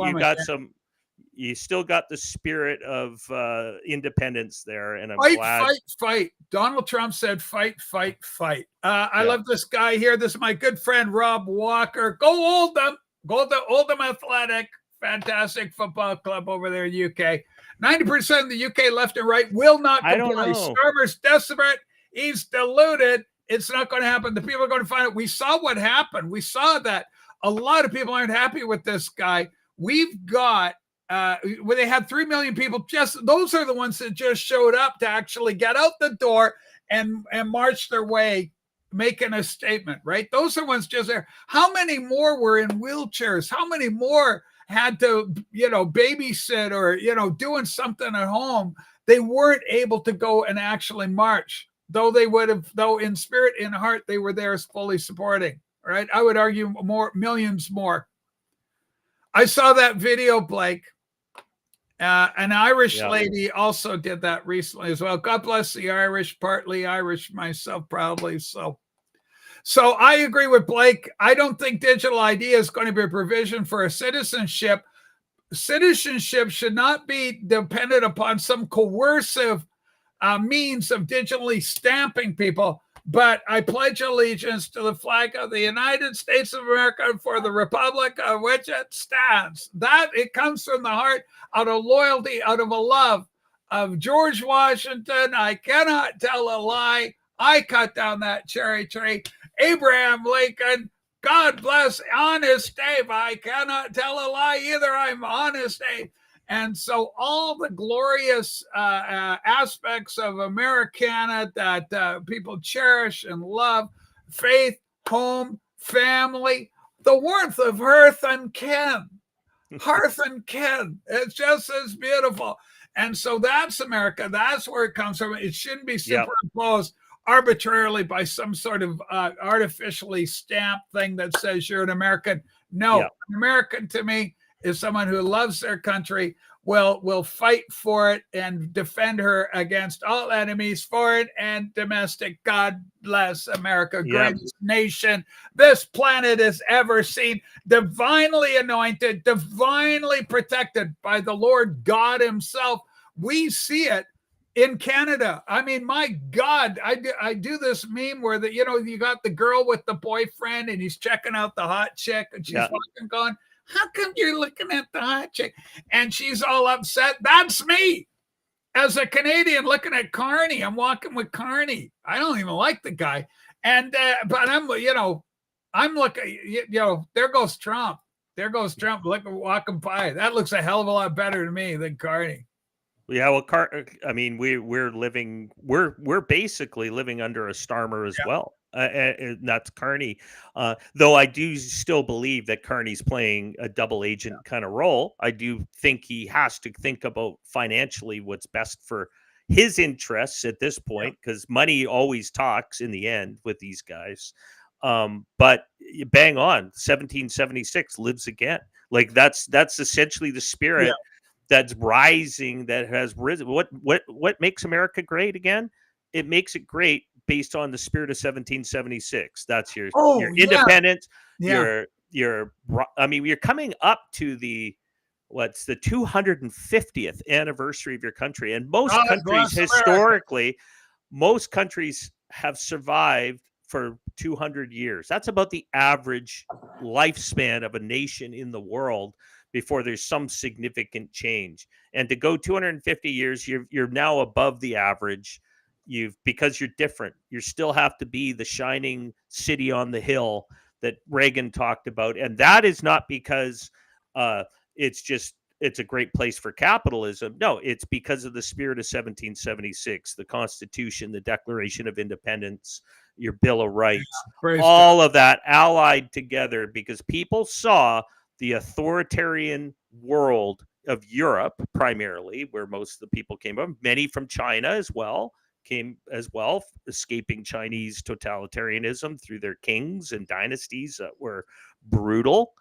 You still got the spirit of independence there, and I'm glad. Fight. Donald Trump said, "Fight, fight, fight." I love this guy here. This is my good friend Rob Walker. Go Oldham. Go to Oldham Athletic, fantastic football club over there in the UK. 90% of the UK left and right will not comply. Starmer's desperate. He's deluded. It's not going to happen. The people are going to find it. We saw what happened. We saw that a lot of people aren't happy with this guy. We've got, where they had 3 million people, those are the ones that just showed up to actually get out the door and march their way, making a statement, right? Those are the ones just there. How many more were in wheelchairs? How many more had to, babysit or, doing something at home? They weren't able to go and actually march. though in spirit, in heart, they were there fully supporting, right? I would argue millions more. I saw that video, Blake. An Irish lady also did that recently as well. God bless the Irish, partly Irish myself, proudly. So I agree with Blake. I don't think digital ID is going to be a provision for a citizenship. Citizenship should not be dependent upon some coercive means of digitally stamping people. But I pledge allegiance to the flag of the United States of America and for the republic of which it stands. That it comes from the heart, out of loyalty, out of a love of George Washington. I cannot tell a lie. I cut down that cherry tree. Abraham Lincoln. God bless Honest Abe. I cannot tell a lie either. I'm Honest Abe. And so all the glorious aspects of Americana that people cherish and love, faith, home, family, the warmth of hearth and kin. Hearth and kin. It's just as beautiful. And so that's America. That's where it comes from. It shouldn't be superimposed arbitrarily by some sort of artificially stamped thing that says you're an American. No, an American to me is someone who loves their country, will fight for it and defend her against all enemies, foreign and domestic. God bless America, greatest nation this planet has ever seen, divinely anointed, divinely protected by the Lord God himself. We see it in Canada. I mean, my God, I do this meme where you got the girl with the boyfriend and he's checking out the hot chick and she's fucking going, how come you're looking at the hot chick? And she's all upset. That's me as a Canadian looking at Carney. I'm walking with Carney. I don't even like the guy. And, but I'm looking, there goes Trump. There goes Trump walking by. That looks a hell of a lot better to me than Carney. Yeah, well, we're basically living under a Starmer as well. And that's Carney. Though I do still believe that Carney's playing a double agent kind of role. I do think he has to think about financially what's best for his interests at this point, because money always talks in the end with these guys. But bang on, 1776 lives again. Like that's essentially the spirit that's rising, that has risen. What makes America great again? It makes it great based on the spirit of 1776. That's your independence. You're coming up to the 250th anniversary of your country, and most countries historically, most countries have survived for 200 years. That's about the average lifespan of a nation in the world before there's some significant change. And to go 250 years, you're now above the average. Because you're different. You still have to be the shining city on the hill that Reagan talked about. And that is not because it's a great place for capitalism. No, it's because of the spirit of 1776, the Constitution, the Declaration of Independence, your Bill of Rights, all of that allied together, because people saw the authoritarian world of Europe, primarily, where most of the people came from, many from China came as well, escaping Chinese totalitarianism through their kings and dynasties that were brutal.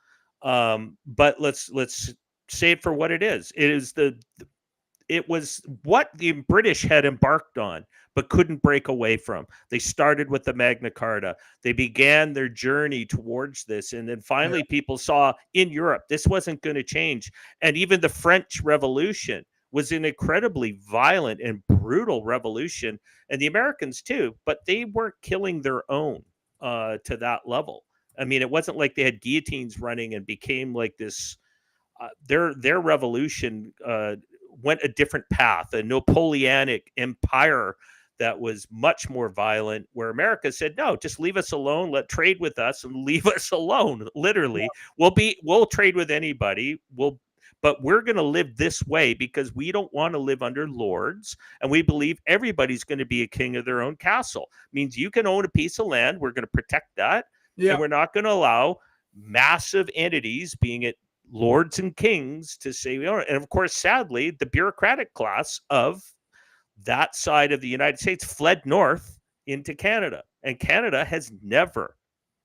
But let's say it for what it is. It was what the British had embarked on, but couldn't break away from. They started with the Magna Carta. They began their journey towards this. And then finally people saw in Europe, this wasn't going to change. And even the French Revolution was an incredibly violent and brutal revolution, and the Americans too, but they weren't killing their own to that level. I mean, it wasn't like they had guillotines running and became like this. Their revolution went a different path, a Napoleonic empire that was much more violent, where America said, no, just leave us alone, let trade with us and leave us alone. Literally, we'll trade with anybody. But we're going to live this way because we don't want to live under lords, and we believe everybody's going to be a king of their own castle. Means you can own a piece of land. We're going to protect that. And we're not going to allow massive entities, being it lords and kings, to say, and of course, sadly, the bureaucratic class of that side of the United States fled north into Canada. And Canada has never,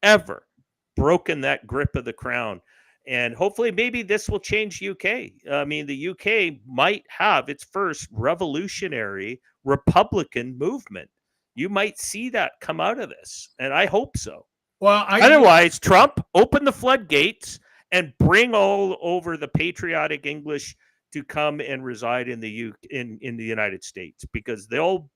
ever broken that grip of the crown. And hopefully maybe this will change UK. I mean, the UK might have its first revolutionary Republican movement. You might see that come out of this. And I hope so. Well, otherwise, Trump, open the floodgates and bring all over the patriotic English to come and reside in the in the United States, because they'll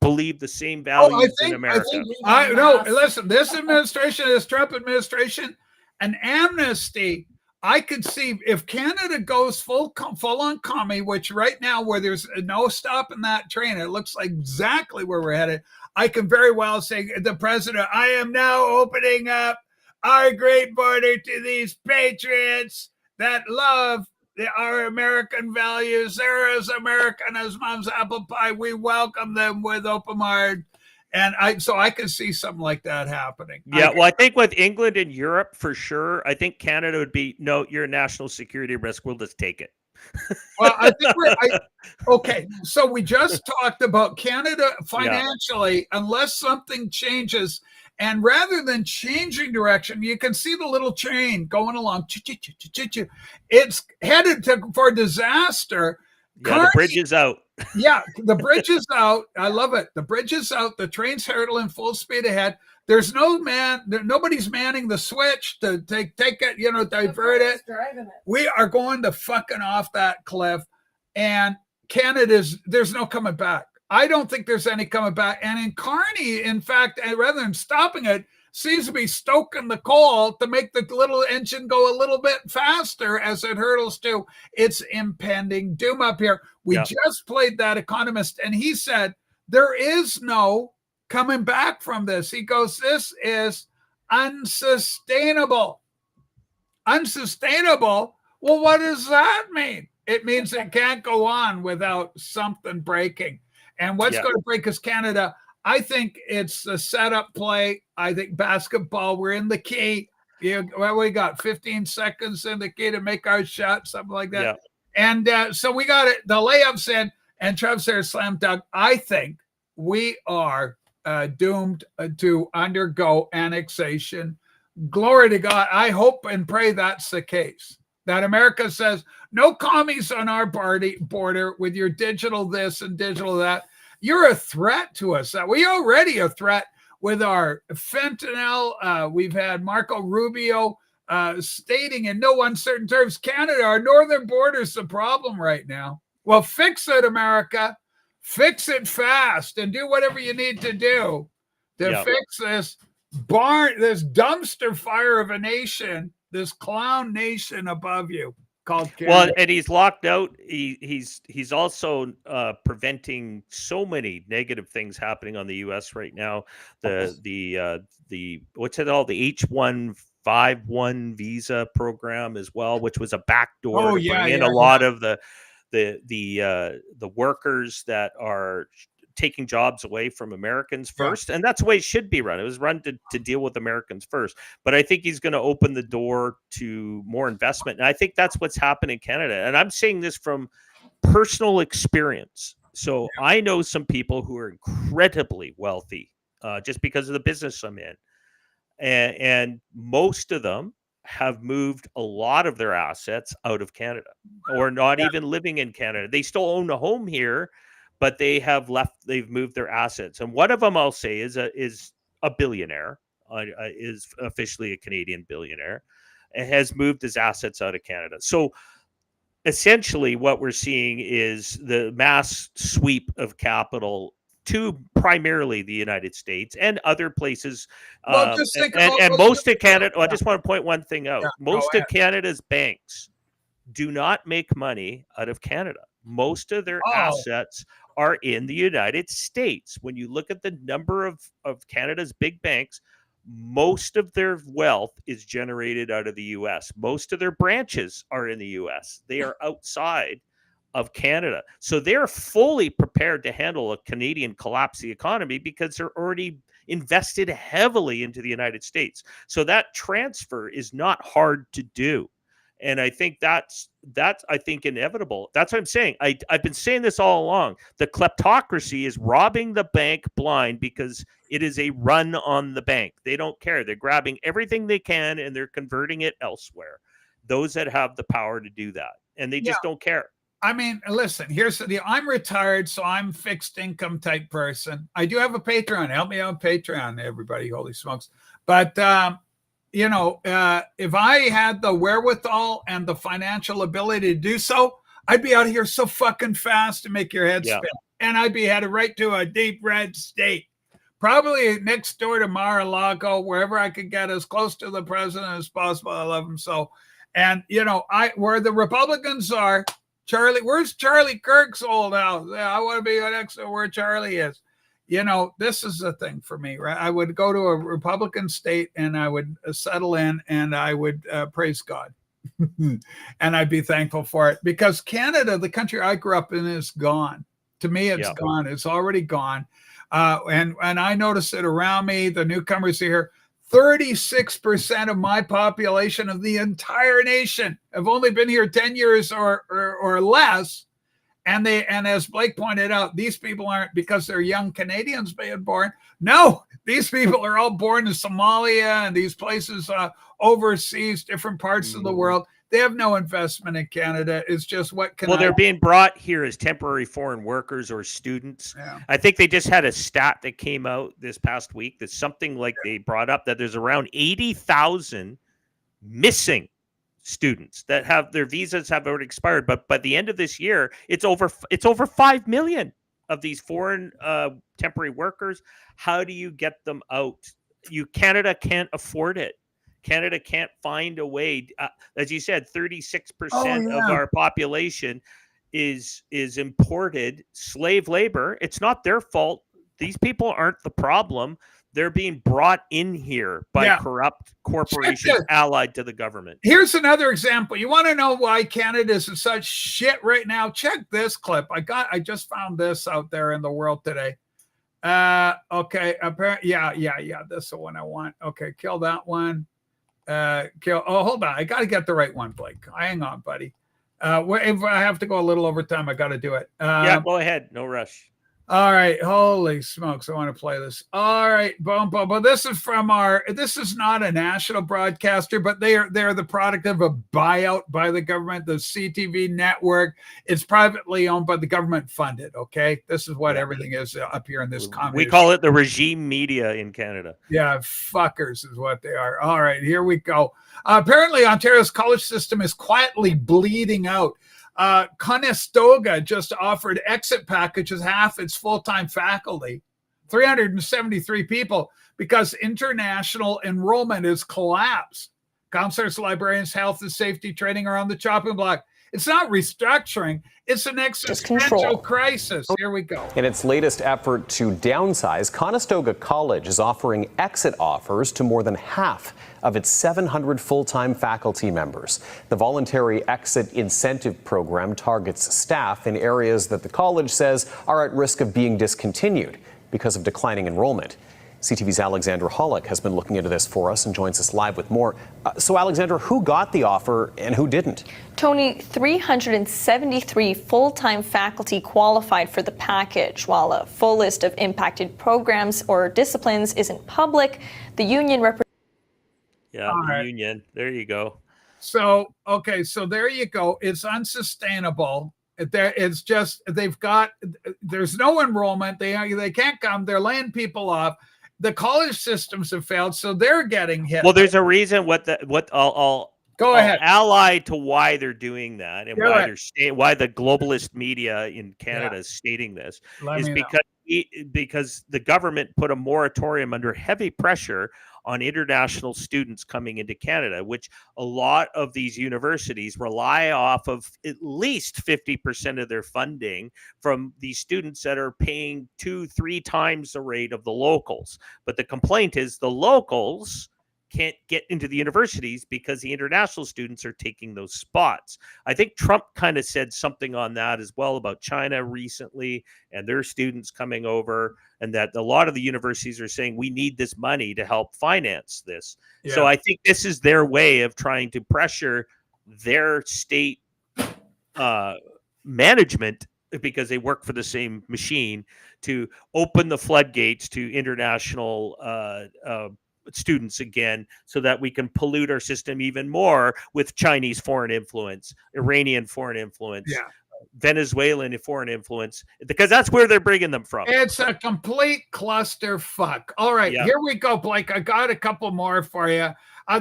believe the same values in America. No, listen, this administration, this Trump administration, an amnesty. I could see if Canada goes full on Comey, which right now where there's no stopping that train, it looks like exactly where we're headed. I can very well say the president, I am now opening up our great border to these patriots that love our American values. They're as American as mom's apple pie. We welcome them with open arms. And I can see something like that happening. Yeah, well, I think with England and Europe, for sure, I think Canada would be, no, you're a national security risk. We'll just take it. Well, I think okay. So we just talked about Canada financially, unless something changes. And rather than changing direction, you can see the little train going along. It's headed for disaster. Yeah, the bridge is out. Yeah, the bridge is out. I love it. The bridge is out. The train's hurtling full speed ahead. There's nobody's manning the switch to take it, divert it. We are going to fucking off that cliff. And there's no coming back. I don't think there's any coming back. And in Carney, in fact, rather than stopping it, seems to be stoking the coal to make the little engine go a little bit faster as it hurtles to its impending doom up here. We just played that economist, and he said there is no coming back from this. He goes, this is unsustainable. Unsustainable? Well, what does that mean? It means it can't go on without something breaking. And what's going to break is Canada. I think it's a setup play. I think basketball, we're in the key. We got 15 seconds in the key to make our shot, something like that. Yeah. And so we got it. The layup's in, and Trump's there, slam dunk. I think we are doomed to undergo annexation. Glory to God. I hope and pray that's the case. That America says, no commies on our border with your digital this and digital that. You're a threat to us. We already a threat with our fentanyl. We've had Marco Rubio stating in no uncertain terms, Canada, our northern border is the problem right now. Well, fix it, America. Fix it fast and do whatever you need to do to fix this dumpster fire of a nation, this clown nation above you called Canada. Well, and he's locked out. He's also preventing so many negative things happening on the U.S. right now. The what's it all? The H-151 visa program as well, which was a backdoor to bring in a lot of the workers that are taking jobs away from Americans first. And that's the way it should be run. It was run to deal with Americans first. But I think he's going to open the door to more investment. And I think that's what's happened in Canada. And I'm saying this from personal experience. So I know some people who are incredibly wealthy just because of the business I'm in. And most of them have moved a lot of their assets out of Canada or not even living in Canada. They still own a home here, but they've moved their assets. And one of them, I'll say, is a billionaire, is officially a Canadian billionaire, and has moved his assets out of Canada. So essentially what we're seeing is the mass sweep of capital to primarily the United States and other places. Well, and most of Canada, I just want to point one thing out. Most of Canada's banks do not make money out of Canada. Most of their assets are in the United States. When you look at the number of Canada's big banks, most of their wealth is generated out of the U.S. Most of their branches are in the U.S. They are outside of Canada. So they're fully prepared to handle a Canadian collapse the economy because they're already invested heavily into the United States. So that transfer is not hard to do. And I think that's I think inevitable. That's what I'm saying. I've been saying this all along. The kleptocracy is robbing the bank blind because it is a run on the bank. They don't care. They're grabbing everything they can and they're converting it elsewhere. Those that have the power to do that, and they just don't care. I mean, listen, here's the deal. I'm retired, so I'm fixed income type person. I do have a Patreon. Help me out on Patreon, everybody. Holy smokes. But, if I had the wherewithal and the financial ability to do so, I'd be out here so fucking fast to make your head spin. And I'd be headed right to a deep red state. Probably next door to Mar-a-Lago, wherever I could get as close to the president as possible. I love him so. And, where the Republicans are, where's Charlie Kirk's old house? Yeah, I want to be next to where Charlie is. This is the thing for me, right? I would go to a Republican state and I would settle in and I would praise God. And I'd be thankful for it because Canada, the country I grew up in, is gone. To me, it's gone. It's already gone. And I notice it around me, the newcomers here. 36% of my population of the entire nation have only been here 10 years or less. And as Blake pointed out, these people aren't because they're young Canadians being born. No, these people are all born in Somalia and these places overseas, different parts of the world. They have no investment in Canada. It's just they're being brought here as temporary foreign workers or students. Yeah. I think they just had a stat that came out this past week that's something like they brought up that there's around 80,000 missing students that have their visas have already expired. But by the end of this year, it's over 5 million of these foreign temporary workers. How do you get them out? Canada can't afford it. Canada can't find a way. As you said, 36% of our population is imported slave labor. It's not their fault. These people aren't the problem. They're being brought in here by corrupt corporations allied to the government. Here's another example. You want to know why Canada is in such shit right now? Check this clip. I just found this out there in the world today. Okay. Apparently, this is the one I want. Okay, kill that one. Hold on. I got to get the right one, Blake. Hang on, buddy. If I have to go a little over time, I got to do it. Go ahead. No rush. All right. Holy smokes. I want to play this. All right. Boom, boom, boom. This is not a national broadcaster, but they're the product of a buyout by the government, the CTV network. It's privately owned, but the government funded. Okay. This is what everything is up here in this communist. We call it the regime media in Canada. Yeah. Fuckers is what they are. All right. Here we go. Apparently Ontario's college system is quietly bleeding out. Conestoga just offered exit packages, half its full-time faculty, 373 people, because international enrollment has collapsed. Counselors, librarians, health and safety training are on the chopping block. It's not restructuring. It's an existential crisis. Here we go. In its latest effort to downsize, Conestoga College is offering exit offers to more than half of its 700 full-time faculty members. The voluntary exit incentive program targets staff in areas that the college says are at risk of being discontinued because of declining enrollment. CTV's Alexandra Hollick has been looking into this for us and joins us live with more. So, Alexandra, who got the offer and who didn't? Tony, 373 full-time faculty qualified for the package. While a full list of impacted programs or disciplines isn't public, the union union. There you go. So there you go. It's unsustainable. It's just there's no enrollment. They can't come. They're laying people off. The college systems have failed, so they're getting hit. Well, there's a reason. I'll go ahead. Allied to why they're doing that and why the globalist media in Canada is stating this is because the government put a moratorium under heavy pressure on international students coming into Canada, which a lot of these universities rely off of at least 50% of their funding from these students that are paying 2-3 times the rate of the locals. But the complaint is the locals can't get into the universities because the international students are taking those spots. I think Trump kind of said something on that as well about China recently and their students coming over, and that a lot of the universities are saying we need this money to help finance this. Yeah. So I think this is their way of trying to pressure their state management, because they work for the same machine, to open the floodgates to international students again, so that we can pollute our system even more with Chinese foreign influence, Iranian foreign influence, Venezuelan foreign influence, because that's where they're bringing them from. It's a complete clusterfuck. All right, here we go, Blake. I got a couple more for you.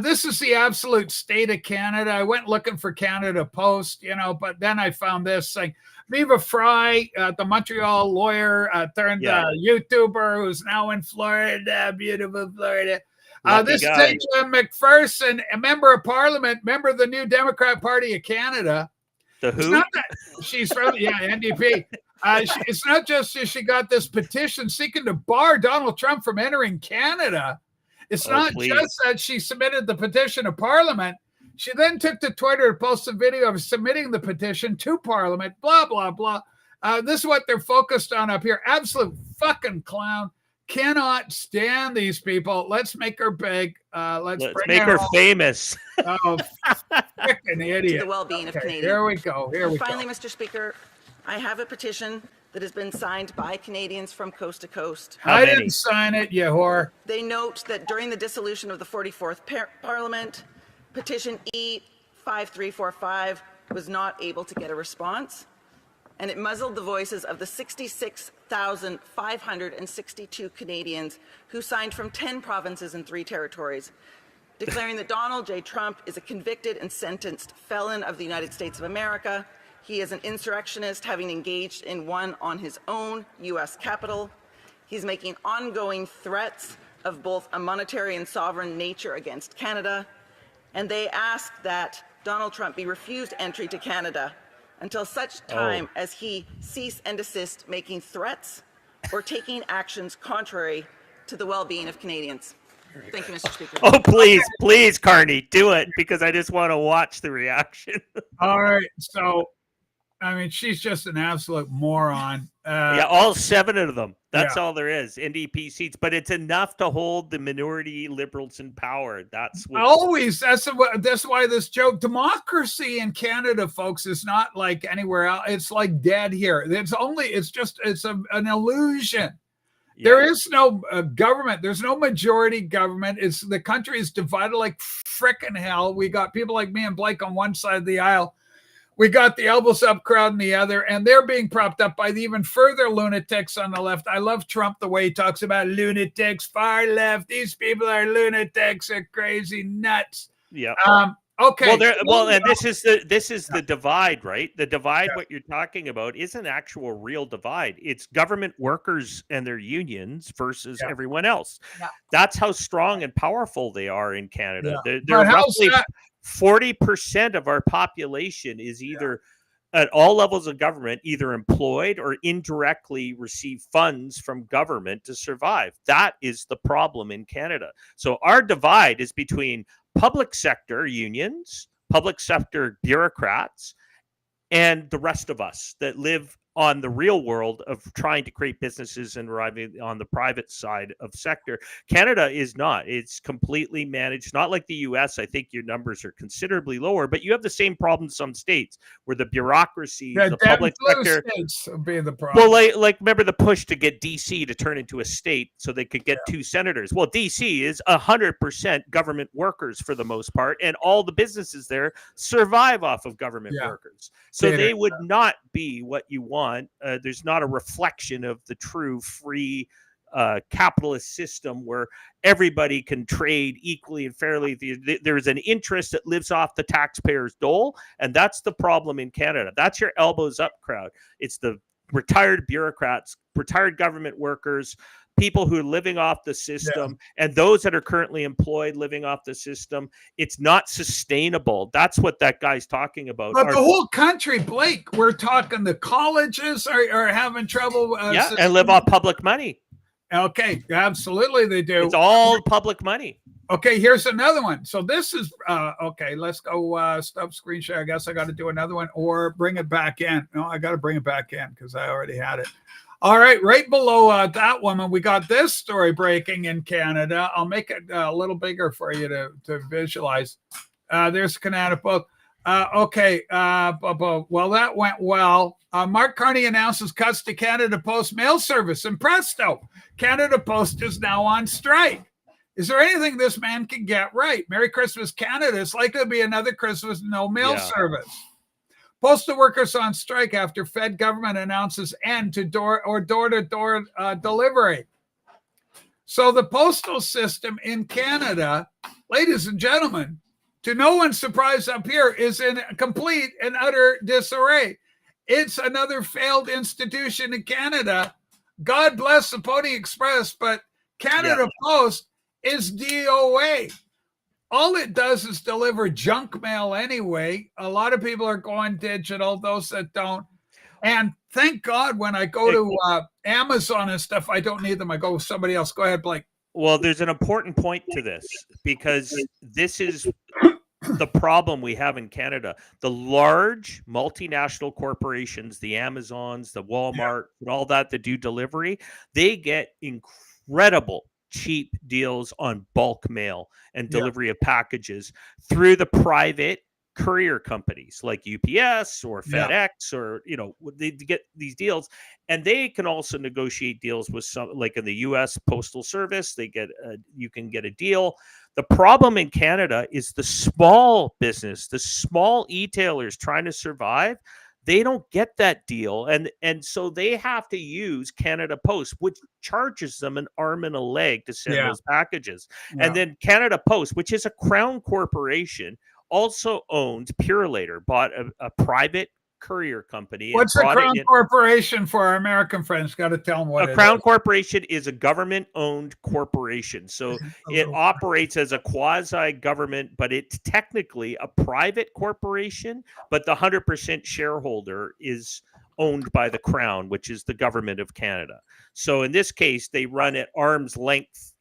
This is the absolute state of Canada. I went looking for Canada Post, but then I found this thing. Viva Fry, the Montreal lawyer turned YouTuber, who's now in Florida, beautiful Florida. This is Angela McPherson, a member of Parliament, member of the New Democrat Party of Canada. The who? She's from NDP. It's not just that she got this petition seeking to bar Donald Trump from entering Canada. It's not just that she submitted the petition to Parliament. She then took to Twitter to post a video of submitting the petition to Parliament, blah, blah, blah. This is what they're focused on up here. Absolute fucking clown. Cannot stand these people. Let's make her big. Let's make her famous. Oh, freaking idiot. To the well-being of Canadians. Here we go. Finally, Mr. Speaker, I have a petition that has been signed by Canadians from coast to coast. I didn't sign it, you whore. They note that during the dissolution of the 44th Parliament, petition E5345 was not able to get a response, and it muzzled the voices of the 66,562 Canadians who signed from 10 provinces and 3 territories, declaring that Donald J. Trump is a convicted and sentenced felon of the United States of America. He is an insurrectionist, having engaged in one on his own U.S. Capitol. He's making ongoing threats of both a monetary and sovereign nature against Canada. And they ask that Donald Trump be refused entry to Canada until such time as he cease and desist making threats or taking actions contrary to the well-being of Canadians. Thank you, Mr. Speaker. Oh, please, Carney, do it, because I just want to watch the reaction. All right, so she's just an absolute moron. All 7 of them. That's all there is. NDP seats, but it's enough to hold the minority liberals in power. That's why this joke. Democracy in Canada, folks, is not like anywhere else. It's like dead here. It's an illusion. Yeah. There is no government. There's no majority government. The country is divided like frickin' hell. We got people like me and Blake on one side of the aisle. We got the elbows up crowd on the other, and they're being propped up by the even further lunatics on the left. I love Trump, the way he talks about lunatics, far left. These people are lunatics, are crazy nuts. Yeah. Okay. And this is the divide, right? The divide, what you're talking about, is an actual real divide. It's government workers and their unions versus everyone else. Yeah. That's how strong and powerful they are in Canada. Yeah. They're roughly 40% of our population is either at all levels of government, either employed or indirectly receive funds from government to survive. That is the problem in Canada. So our divide is between public sector unions, public sector bureaucrats, and the rest of us that live on the real world of trying to create businesses and arriving on the private side of sector. Canada is not. It's completely managed, not like the US. I think your numbers are considerably lower, but you have the same problem in some states where the bureaucracy, the public sector states being the problem. Well, like remember the push to get DC to turn into a state so they could get 2 senators. Well, DC is 100% government workers for the most part, and all the businesses there survive off of government workers. So they would not be what you want. There's not a reflection of the true free capitalist system where everybody can trade equally and fairly. There's an interest that lives off the taxpayer's dole, and that's the problem in Canada. That's your elbows up crowd. It's the retired bureaucrats, retired government workers, people who are living off the system, and those that are currently employed living off the system. It's not sustainable. That's what that guy's talking about. But the whole country, Blake, we're talking the colleges are having trouble. And live off public money. Okay, absolutely they do. It's all public money. Okay, here's another one. So this is, okay, let's go stop screen share. I guess I got to do another one or bring it back in. No, I got to bring it back in because I already had it. All right, right below that woman, we got this story breaking in Canada. I'll make it a little bigger for you to visualize. There's Canada Post. Okay. Well, that went well. Mark Carney announces cuts to Canada Post mail service, and presto, Canada Post is now on strike. Is there anything this man can get right? Merry Christmas, Canada. It's likely to be another Christmas no mail service. Postal workers on strike after Fed government announces end to door-to-door delivery. So the postal system in Canada, ladies and gentlemen, to no one's surprise up here, is in complete and utter disarray. It's another failed institution in Canada. God bless the Pony Express, but Canada Post is DOA. All it does is deliver junk mail anyway. A lot of people are going digital, those that don't. And thank God when I go to Amazon and stuff, I don't need them. I go with somebody else. Go ahead, Blake. Well, there's an important point to this, because this is the problem we have in Canada. The large multinational corporations, the Amazons, the Walmart, and all that do delivery, they get incredible cheap deals on bulk mail and delivery of packages through the private courier companies like UPS or FedEx, or they get these deals, and they can also negotiate deals with some, like in the US Postal Service. You can get a deal. The problem in Canada is the small business, the small e-tailers trying to survive. They don't get that deal, and so they have to use Canada Post, which charges them an arm and a leg to send those packages. And then Canada Post, which is a crown corporation, also owns Purelator, bought a private courier company. What's a crown corporation for our American friends? Got to tell them what a crown corporation is. A government-owned corporation, so it operates as a quasi-government, but it's technically a private corporation. But the 100% shareholder is owned by the Crown, which is the government of Canada. So in this case, they run at arm's length,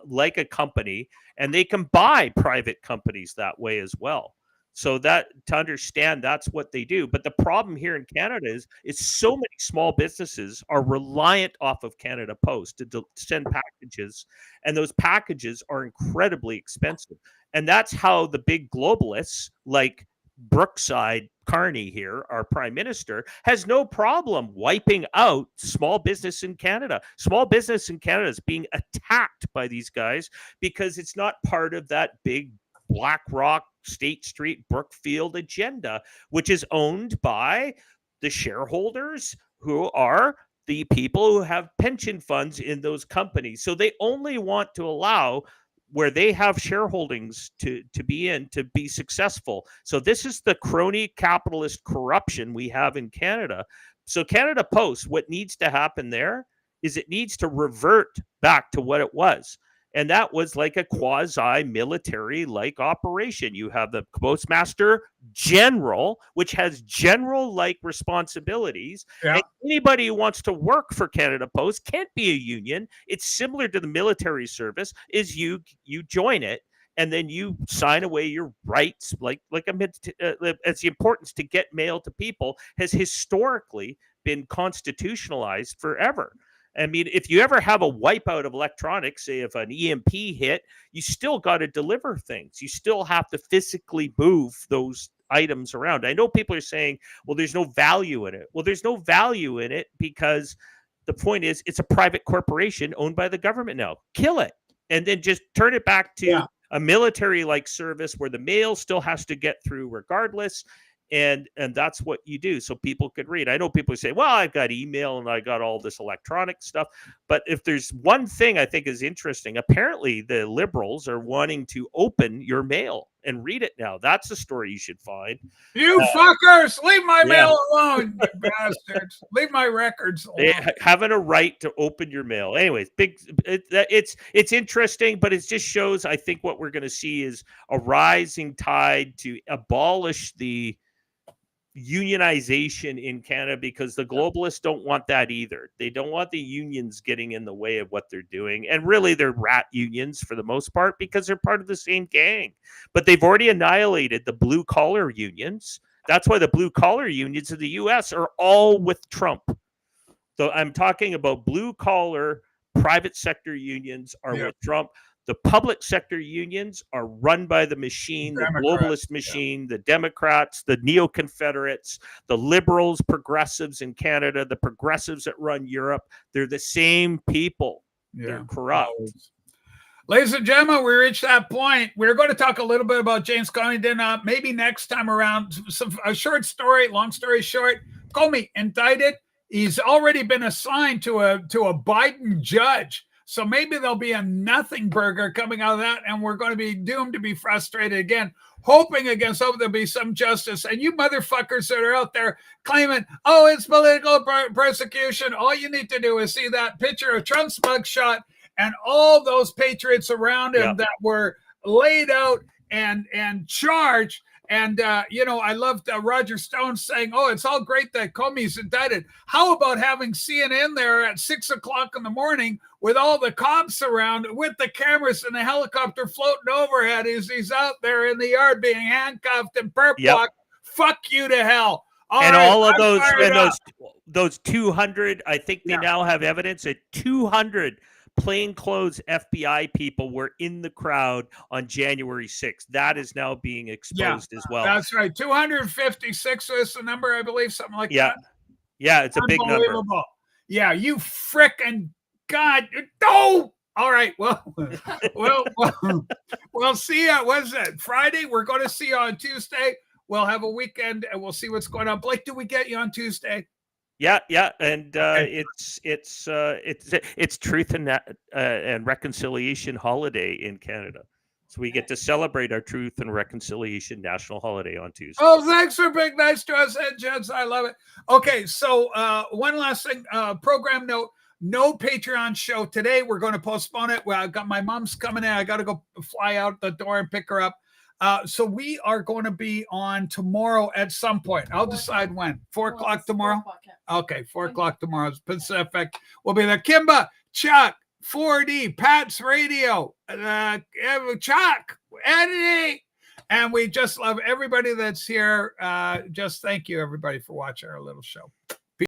like a company, and they can buy private companies that way as well. So that, to understand, that's what they do. But the problem here in Canada is so many small businesses are reliant off of Canada Post to send packages, and those packages are incredibly expensive. And that's how the big globalists like Brookside Carney here, our prime minister, has no problem wiping out small business in Canada. Small business in Canada is being attacked by these guys because it's not part of that big BlackRock, State Street, Brookfield agenda, which is owned by the shareholders who are the people who have pension funds in those companies. So they only want to allow where they have shareholdings to be successful. So this is the crony capitalist corruption we have in Canada. So Canada Post, what needs to happen there is it needs to revert back to what it was. And that was like a quasi-military-like operation. You have the Postmaster General, which has general-like responsibilities. Yeah. And anybody who wants to work for Canada Post can't be a union. It's similar to the military service. Is you join it, and then you sign away your rights. As the importance to get mail to people has historically been constitutionalized forever. I mean, if you ever have a wipeout of electronics, say if an EMP hit, you still got to deliver things. You still have to physically move those items around. I know people are saying, well, there's no value in it. Well, there's no value in it because the point is it's a private corporation owned by the government now. Kill it and then just turn it back to a military-like service where the mail still has to get through regardless. And that's what you do so people could read. I know people say, well, I've got email and I got all this electronic stuff. But if there's one thing I think is interesting, apparently the Liberals are wanting to open your mail and read it now. That's a story you should find. You fuckers, leave my mail alone, you bastards. Leave my records alone. Having a right to open your mail. Anyways, it's interesting, but it just shows, I think, what we're going to see is a rising tide to abolish the unionization in Canada, because the globalists don't want that either. They don't want the unions getting in the way of what they're doing. And really, they're rat unions for the most part because they're part of the same gang. But they've already annihilated the blue collar unions. That's why the blue collar unions in the US are all with Trump. So I'm talking about blue collar private sector unions are with Trump. The public sector unions are run by the machine, the globalist machine, the Democrats, the neo-Confederates, the liberals, progressives in Canada, the progressives that run Europe. They're the same people. They're corrupt. Ladies and gentlemen, we reached that point. We're going to talk a little bit about James Comey. Then maybe next time around, a short story, long story short, Comey indicted. He's already been assigned to a Biden judge. So maybe there'll be a nothing burger coming out of that, and we're going to be doomed to be frustrated again, hoping against hope there'll be some justice. And you motherfuckers that are out there claiming, oh, it's political persecution, all you need to do is see that picture of Trump's mugshot and all those patriots around him that were laid out and charged. And, I loved Roger Stone saying, oh, it's all great that Comey's indicted. How about having CNN there at 6 o'clock in the morning with all the cops around with the cameras and the helicopter floating overhead as he's out there in the yard being handcuffed and perp walked? Fuck you to hell. All of those, and those 200, I think they now have evidence that 200 plainclothes FBI people were in the crowd on January 6th. That is now being exposed as well. That's right. 256 is the number, I believe, something like that. Yeah, it's a big number. Yeah, you frickin' God. No! All right, well, we'll see you. What is it? Friday? We're going to see you on Tuesday. We'll have a weekend, and we'll see what's going on. Blake, do we get you on Tuesday? Yeah, and it's Truth and Reconciliation holiday in Canada, so we get to celebrate our Truth and Reconciliation national holiday on Tuesday. Oh, thanks for being nice to us, Ed Jens. I love it. Okay, so one last thing, program note: no Patreon show today. We're going to postpone it. Well, I got my mom's coming in. I got to go fly out the door and pick her up. So we are going to be on tomorrow at some point. I'll decide when. 4 o'clock tomorrow? Okay, 4 o'clock tomorrow. Pacific. We'll be there. Kimba, Chuck, 4D, Pat's Radio, Chuck, Eddie. And we just love everybody that's here. Just thank you, everybody, for watching our little show.